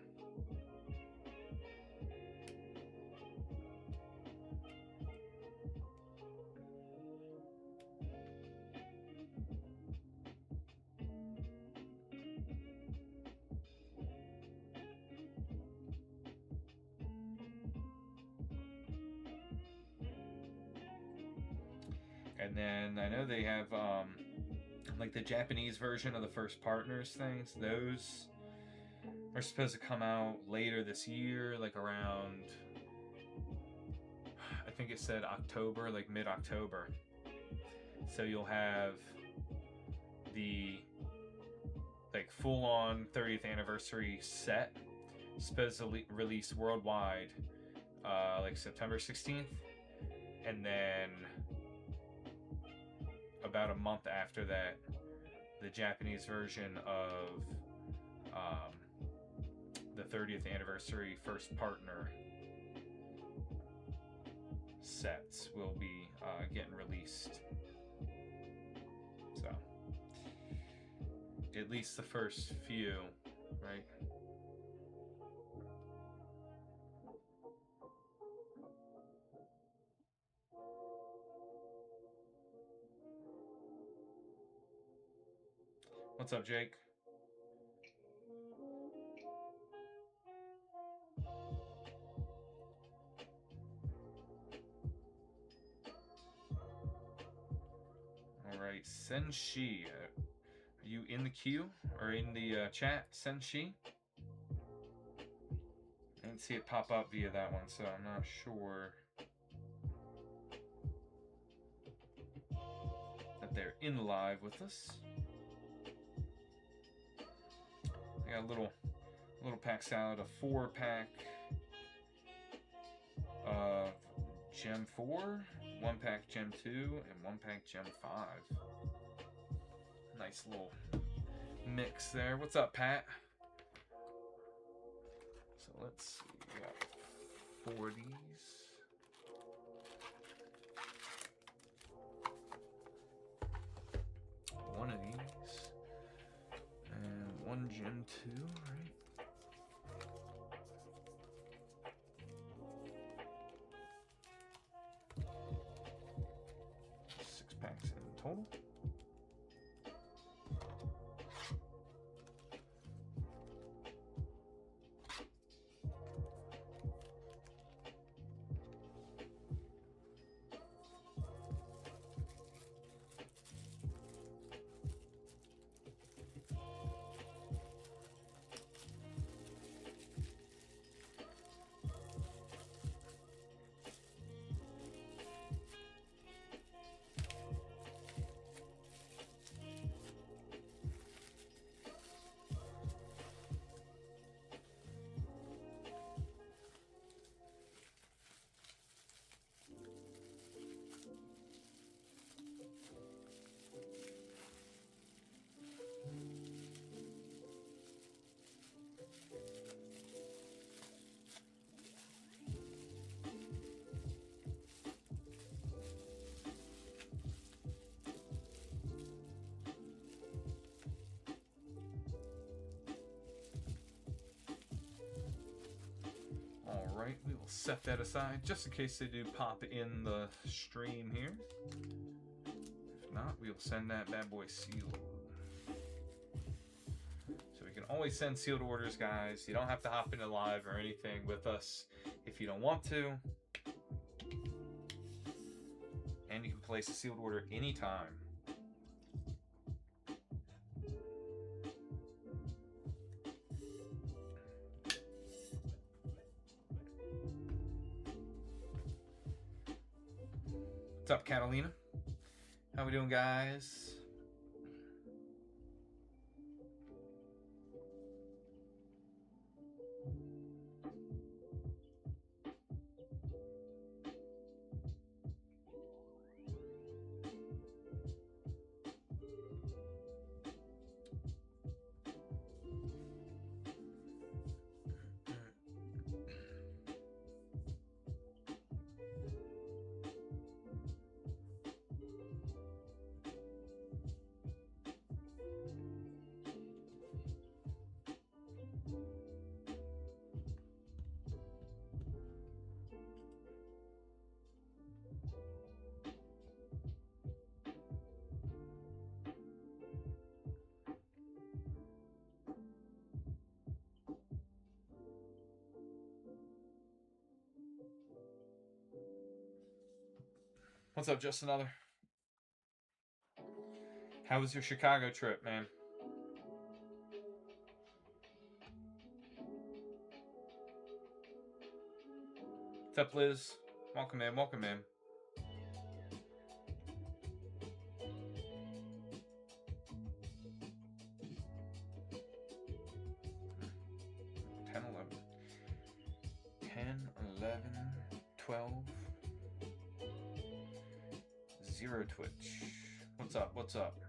And then I know they have like the Japanese version of the First Partners things. Those are supposed to come out later this year, like around, I think it said October, like mid-October. So you'll have the like full-on 30th anniversary set supposed to release worldwide like September 16th, and then about a month after that, the Japanese version of the 30th anniversary first partner sets will be getting released. So at least the first few, right? What's up, Jake? All right, Senshi, are you in the queue or in the chat, Senshi? I didn't see it pop up via that one, so I'm not sure that they're in live with us. I got a little pack salad, a 4-pack of Gem 4, 1-pack Gem 2, and 1-pack Gem 5. Nice little mix there. What's up, Pat? So let's see, we got 40s. One of these. And one Gem 2, right? Six packs in total. Alright, we will set that aside just in case they do pop in the stream here. If not, we'll send that bad boy sealed. So we can always send sealed orders, guys. You don't have to hop into live or anything with us if you don't want to. And you can place a sealed order anytime. What's up, Catalina? How we doing, guys? What's up, Just Another? How was your Chicago trip, man? What's up, Liz? Welcome in, welcome in. Ten, 11, 12. 0 Twitch. What's up? What's up?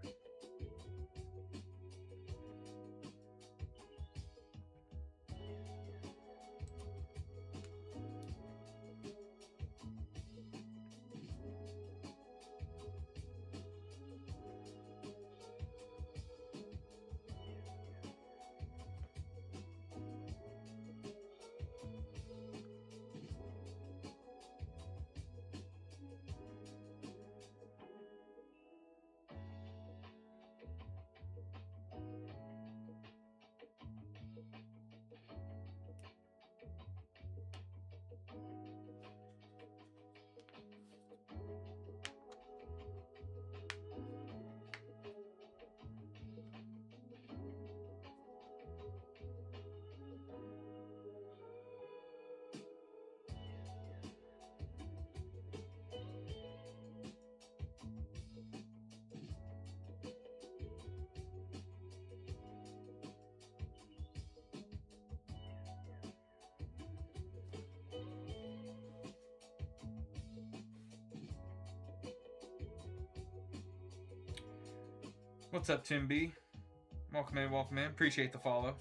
What's up, Tim B? Welcome in, welcome in. Appreciate the follow.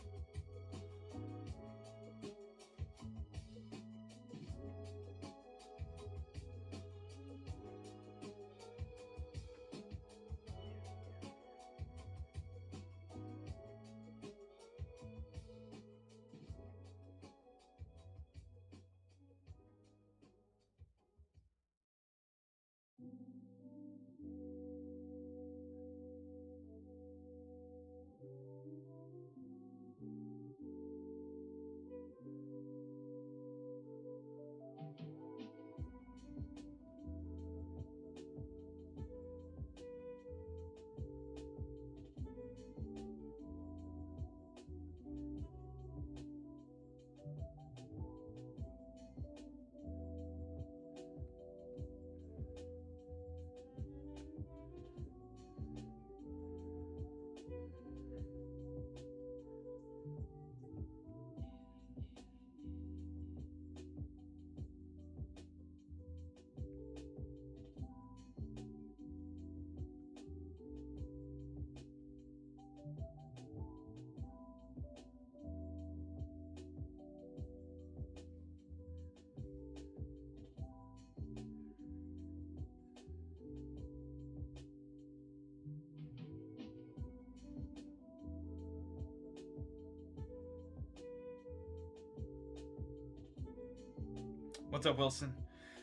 What's up, Wilson?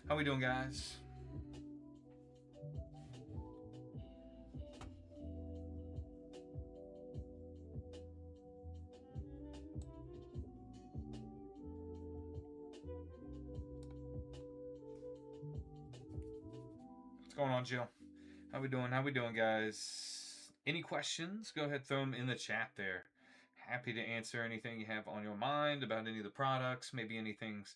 How we doing, guys? What's going on, Jill? How we doing? How we doing, guys? Any questions? Go ahead, throw them in the chat there. Happy to answer anything you have on your mind about any of the products, maybe anything's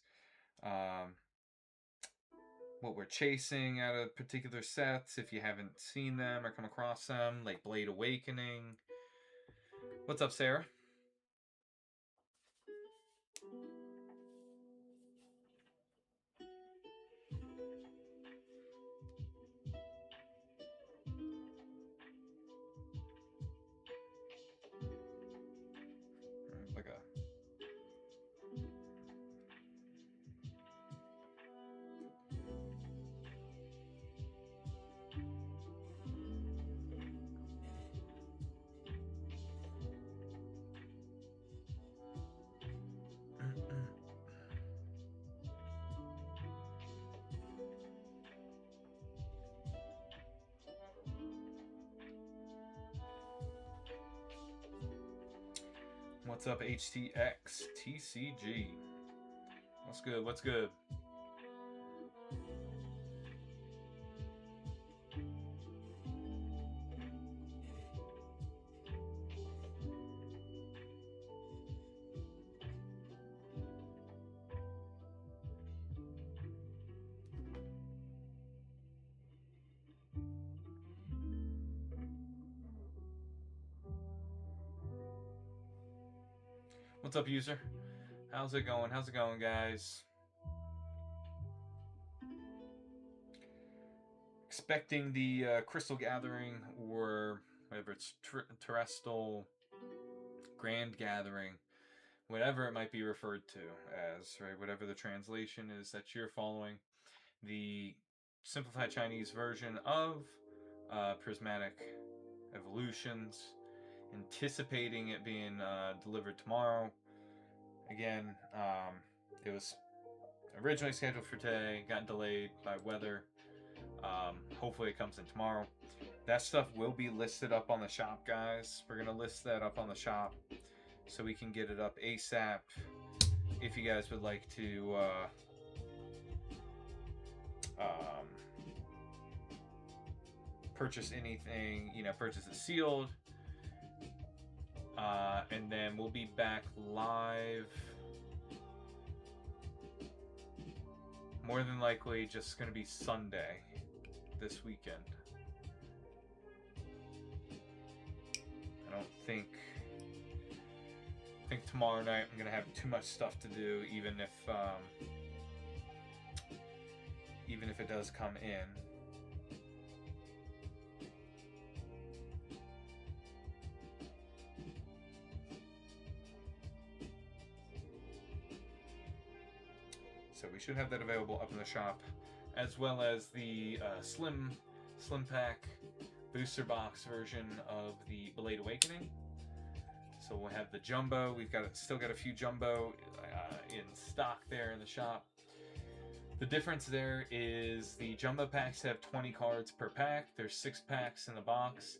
what we're chasing out of particular sets, if you haven't seen them or come across them, like Blade Awakening. What's up, Sarah? Like a What's up, HTX TCG? What's good? What's good? What's up, user? How's it going? How's it going, guys? Expecting the Crystal Gathering, or whatever it's Terrestrial Grand Gathering, whatever it might be referred to as, right? Whatever the translation is that you're following. The simplified Chinese version of Prismatic Evolutions, anticipating it being delivered tomorrow. Again, it was originally scheduled for today, got delayed by weather. Hopefully it comes in tomorrow. That stuff will be listed up on the shop, guys. We're gonna list that up on the shop so we can get it up ASAP. If you guys would like to purchase anything, purchase it sealed. And then we'll be back live. More than likely, just going to be Sunday this weekend. I don't think tomorrow night I'm going to have too much stuff to do, even if it does come in. So we should have that available up in the shop, as well as the slim pack booster box version of the Blade Awakening. So we'll have the jumbo. We've still got a few jumbo in stock there in the shop. The difference there is the jumbo packs have 20 cards per pack. There's 6 packs in the box.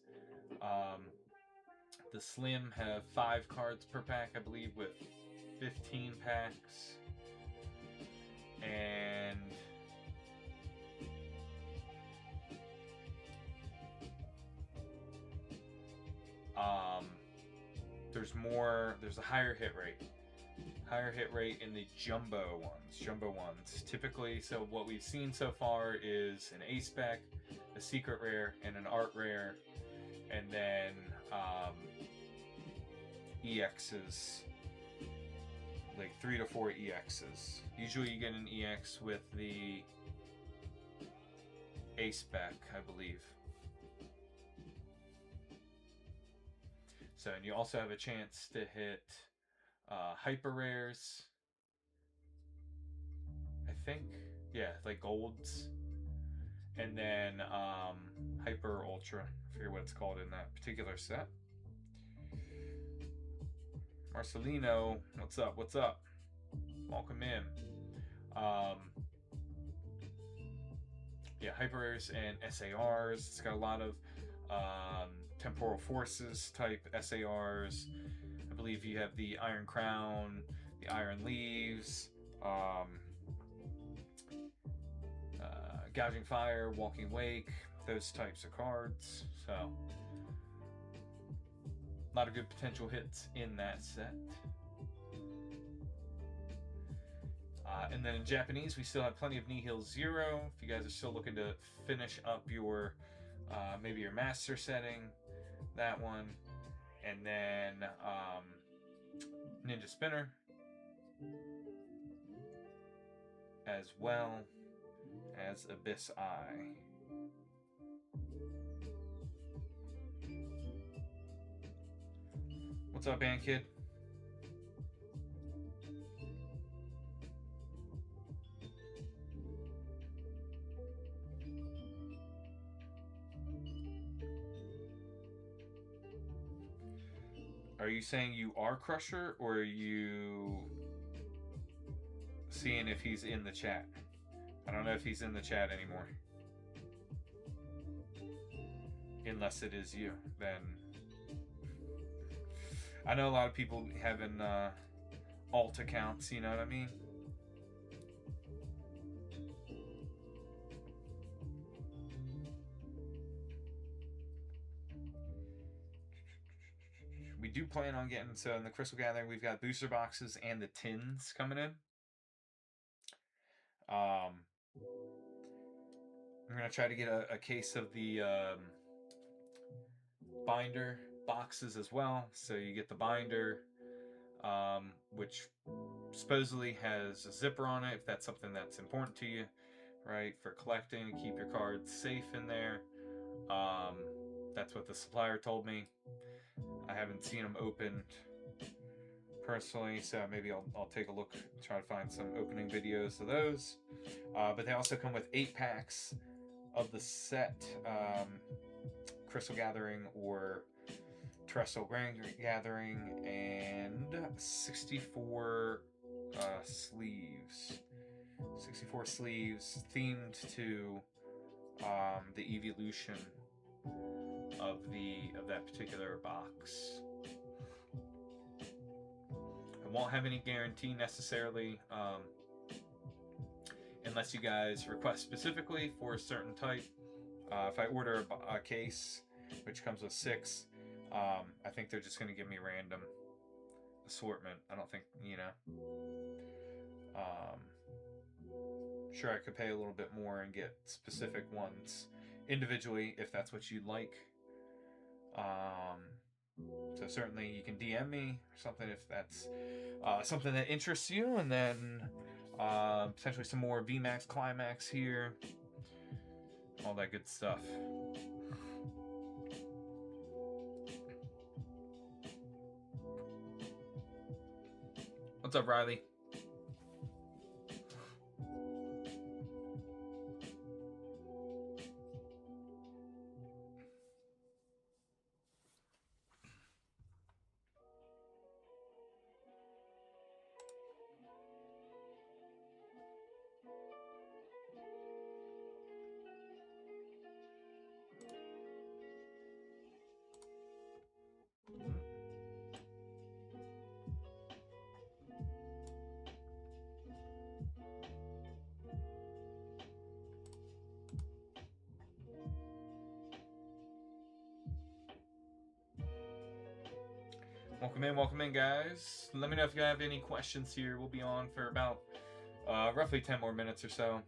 The slim have 5 cards per pack, I believe, with 15 packs. And there's a higher hit rate in the jumbo ones typically. So what we've seen so far is an A spec, a secret rare, and an art rare, and then EXs, like 3 to 4 EXs. Usually you get an EX with the A spec, I believe. So, and you also have a chance to hit hyper rares, I think. Yeah, like golds. And then hyper ultra. I forget what it's called in that particular set. Marcelino, what's up? What's up? Welcome in. Yeah, hyper rares and SARs. It's got a lot of temporal forces type SARs. I believe you have the Iron Crown, the Iron Leaves, Gouging Fire, Walking Wake, those types of cards. So a lot of good potential hits in that set. And then in Japanese, we still have plenty of Nihil Zero. If you guys are still looking to finish up your maybe your master setting, that one. And then Ninja Spinner, as well as Abyss Eye. What's up, Band Kid? Are you saying you are Crusher, or are you seeing if he's in the chat? I don't know if he's in the chat anymore. Unless it is you, then I know a lot of people having alt accounts, you know what I mean? We do plan on getting, so in the Crystal Gathering, we've got booster boxes and the tins coming in. I'm going to try to get a case of the binder boxes as well. So you get the binder, which supposedly has a zipper on it if that's something that's important to you, right? For collecting, keep your cards safe in there. That's what the supplier told me. I haven't seen them opened personally, so maybe I'll take a look, try to find some opening videos of those. But they also come with 8 packs of the set, Crystal Gathering or Terrestrial Grand Gathering, and 64 sleeves. 64 sleeves themed to the evolution of that particular box. I won't have any guarantee necessarily, unless you guys request specifically for a certain type. If I order a case, which comes with 6, I think they're just going to give me random assortment. I don't think, sure, I could pay a little bit more and get specific ones individually if that's what you'd like. So certainly you can DM me or something if that's something that interests you, and then potentially some more VMAX Climax here, all that good stuff. What's up, Riley? Welcome in, guys. Let me know if you have any questions here. We'll be on for about roughly 10 more minutes or so.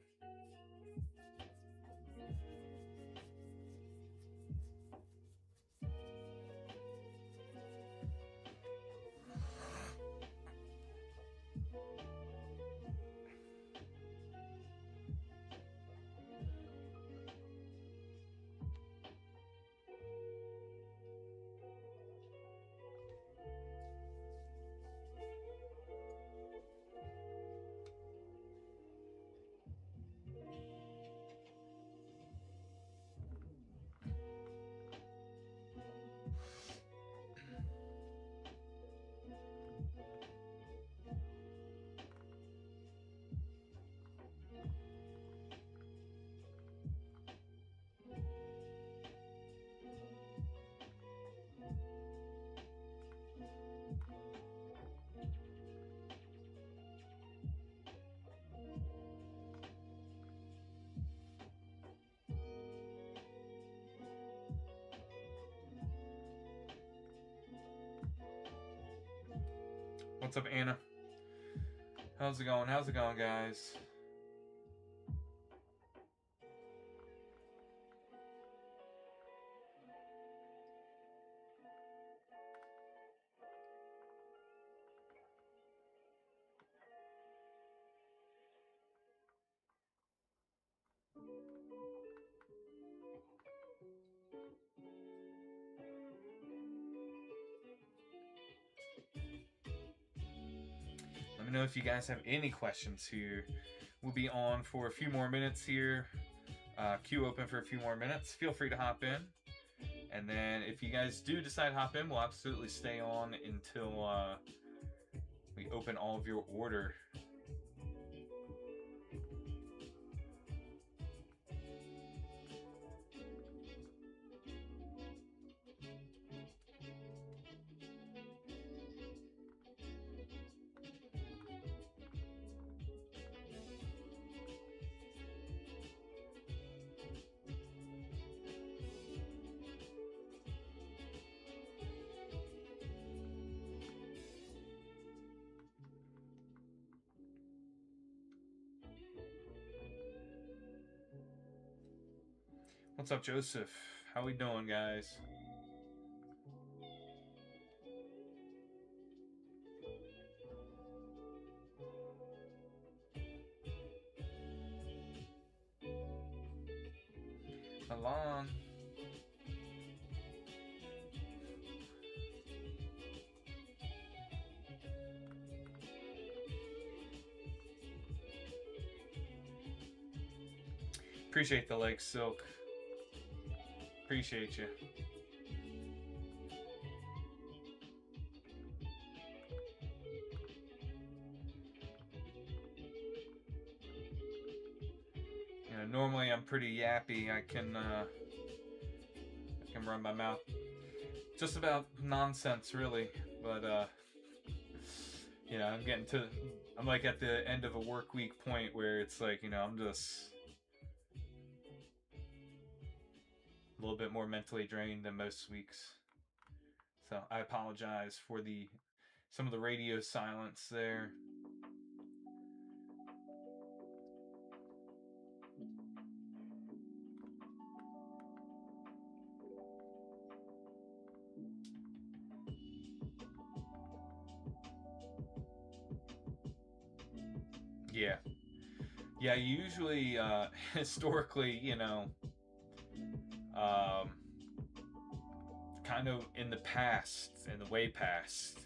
What's up, Anna? How's it going? How's it going, guys? Let me know if you guys have any questions here. We'll be on for a few more minutes here. Queue open for a few more minutes. Feel free to hop in. And then if you guys do decide to hop in, we'll absolutely stay on until we open all of your order. What's up, Joseph? How we doing, guys? Alon. Appreciate the like, Silk. Appreciate you. You know, normally I'm pretty yappy. I can run my mouth just about nonsense, really. But you know, I'm like at the end of a work week point where it's like, you know, I'm just a little bit more mentally drained than most weeks. So I apologize for some of the radio silence there. Yeah. Yeah, usually historically, you know, um, kind of in the past, in the way past,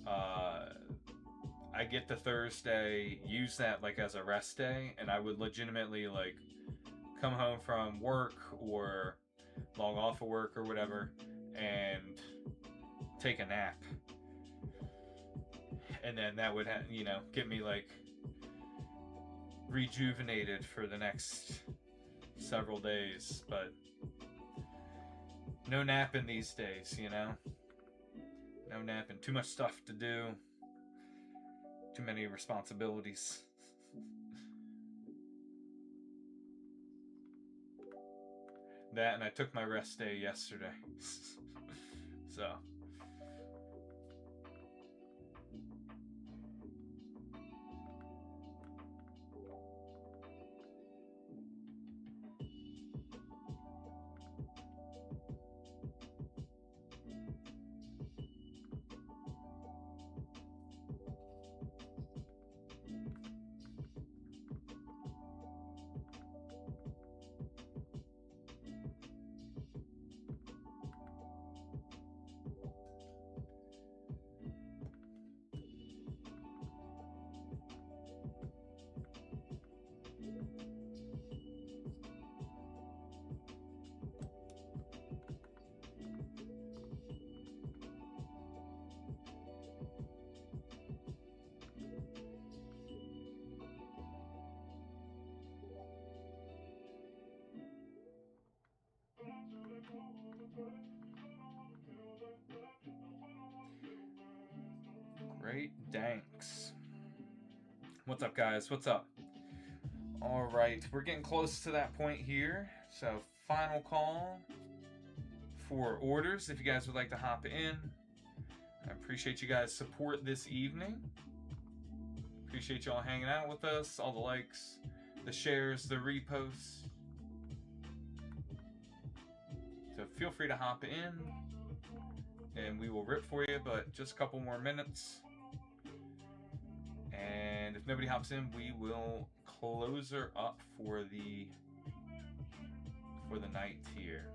I get the Thursday, use that like as a rest day, and I would legitimately like come home from work or log off of work or whatever and take a nap. And then that would, you know, get me like rejuvenated for the next several days. But no napping these days, you know? No napping. Too much stuff to do. Too many responsibilities. That, and I took my rest day yesterday. So. Great Danks. What's up, guys? What's up? All right, we're getting close to that point here. So, final call for orders if you guys would like to hop in. I appreciate you guys' support this evening. Appreciate y'all hanging out with us, all the likes, the shares, the reposts. So feel free to hop in and we will rip for you, but just a couple more minutes. And if nobody hops in, we will close her up for the night here.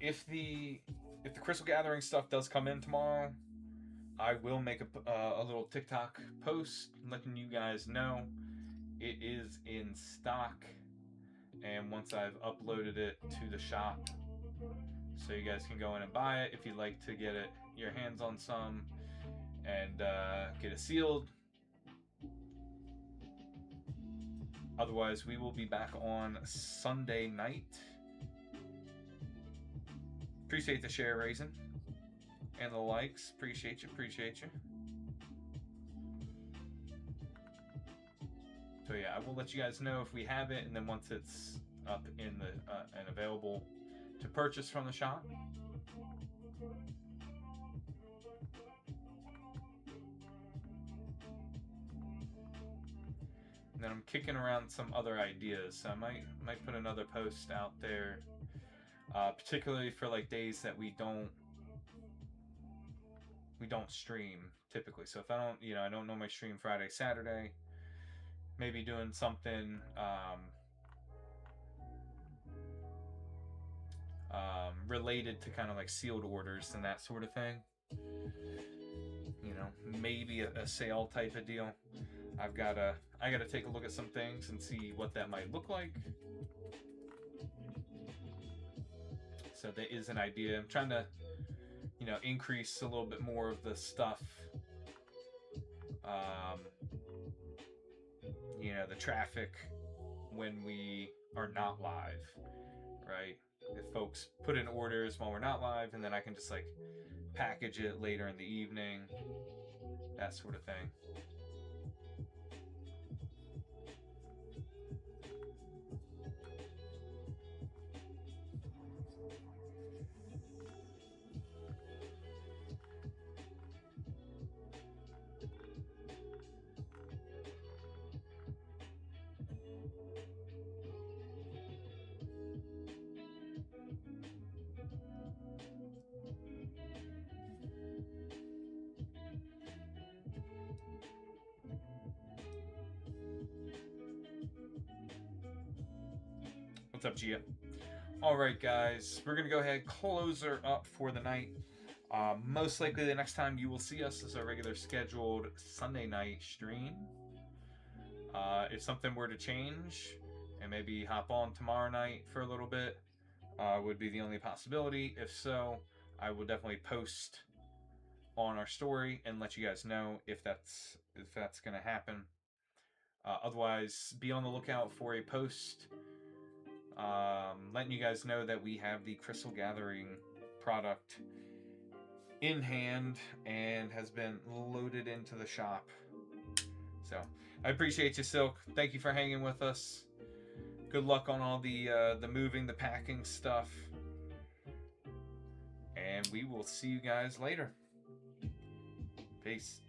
If the Crystal Gathering stuff does come in tomorrow, I will make a little TikTok post letting you guys know it is in stock, and once I've uploaded it to the shop, so you guys can go in and buy it if you'd like to get your hands on some and get it sealed. Otherwise, we will be back on Sunday night. Appreciate the share raising and the likes. Appreciate you. So yeah, I will let you guys know if we have it, and then once it's up in the and available to purchase from the shop. And then I'm kicking around some other ideas, so I might put another post out there, particularly for like days that we don't stream typically. So if I don't normally stream Friday, Saturday, maybe doing something related to kind of like sealed orders and that sort of thing. You know, maybe a sale type of deal. I gotta take a look at some things and see what that might look like. So that is an idea. I'm trying to, you know, increase a little bit more of the stuff. You know, the traffic when we are not live, right? If folks put in orders while we're not live, and then I can just like package it later in the evening, that sort of thing. What's up, Gia? All right, guys, we're gonna go ahead and close her up for the night. Most likely, the next time you will see us is our regular scheduled Sunday night stream. If something were to change, and maybe hop on tomorrow night for a little bit, would be the only possibility. If so, I will definitely post on our story and let you guys know if that's gonna happen. Otherwise, be on the lookout for a post letting you guys know that we have the Crystal Gathering product in hand and has been loaded into the shop. So I appreciate you, Silk. Thank you for hanging with us. Good luck on all the moving, the packing stuff, and we will see you guys later. Peace.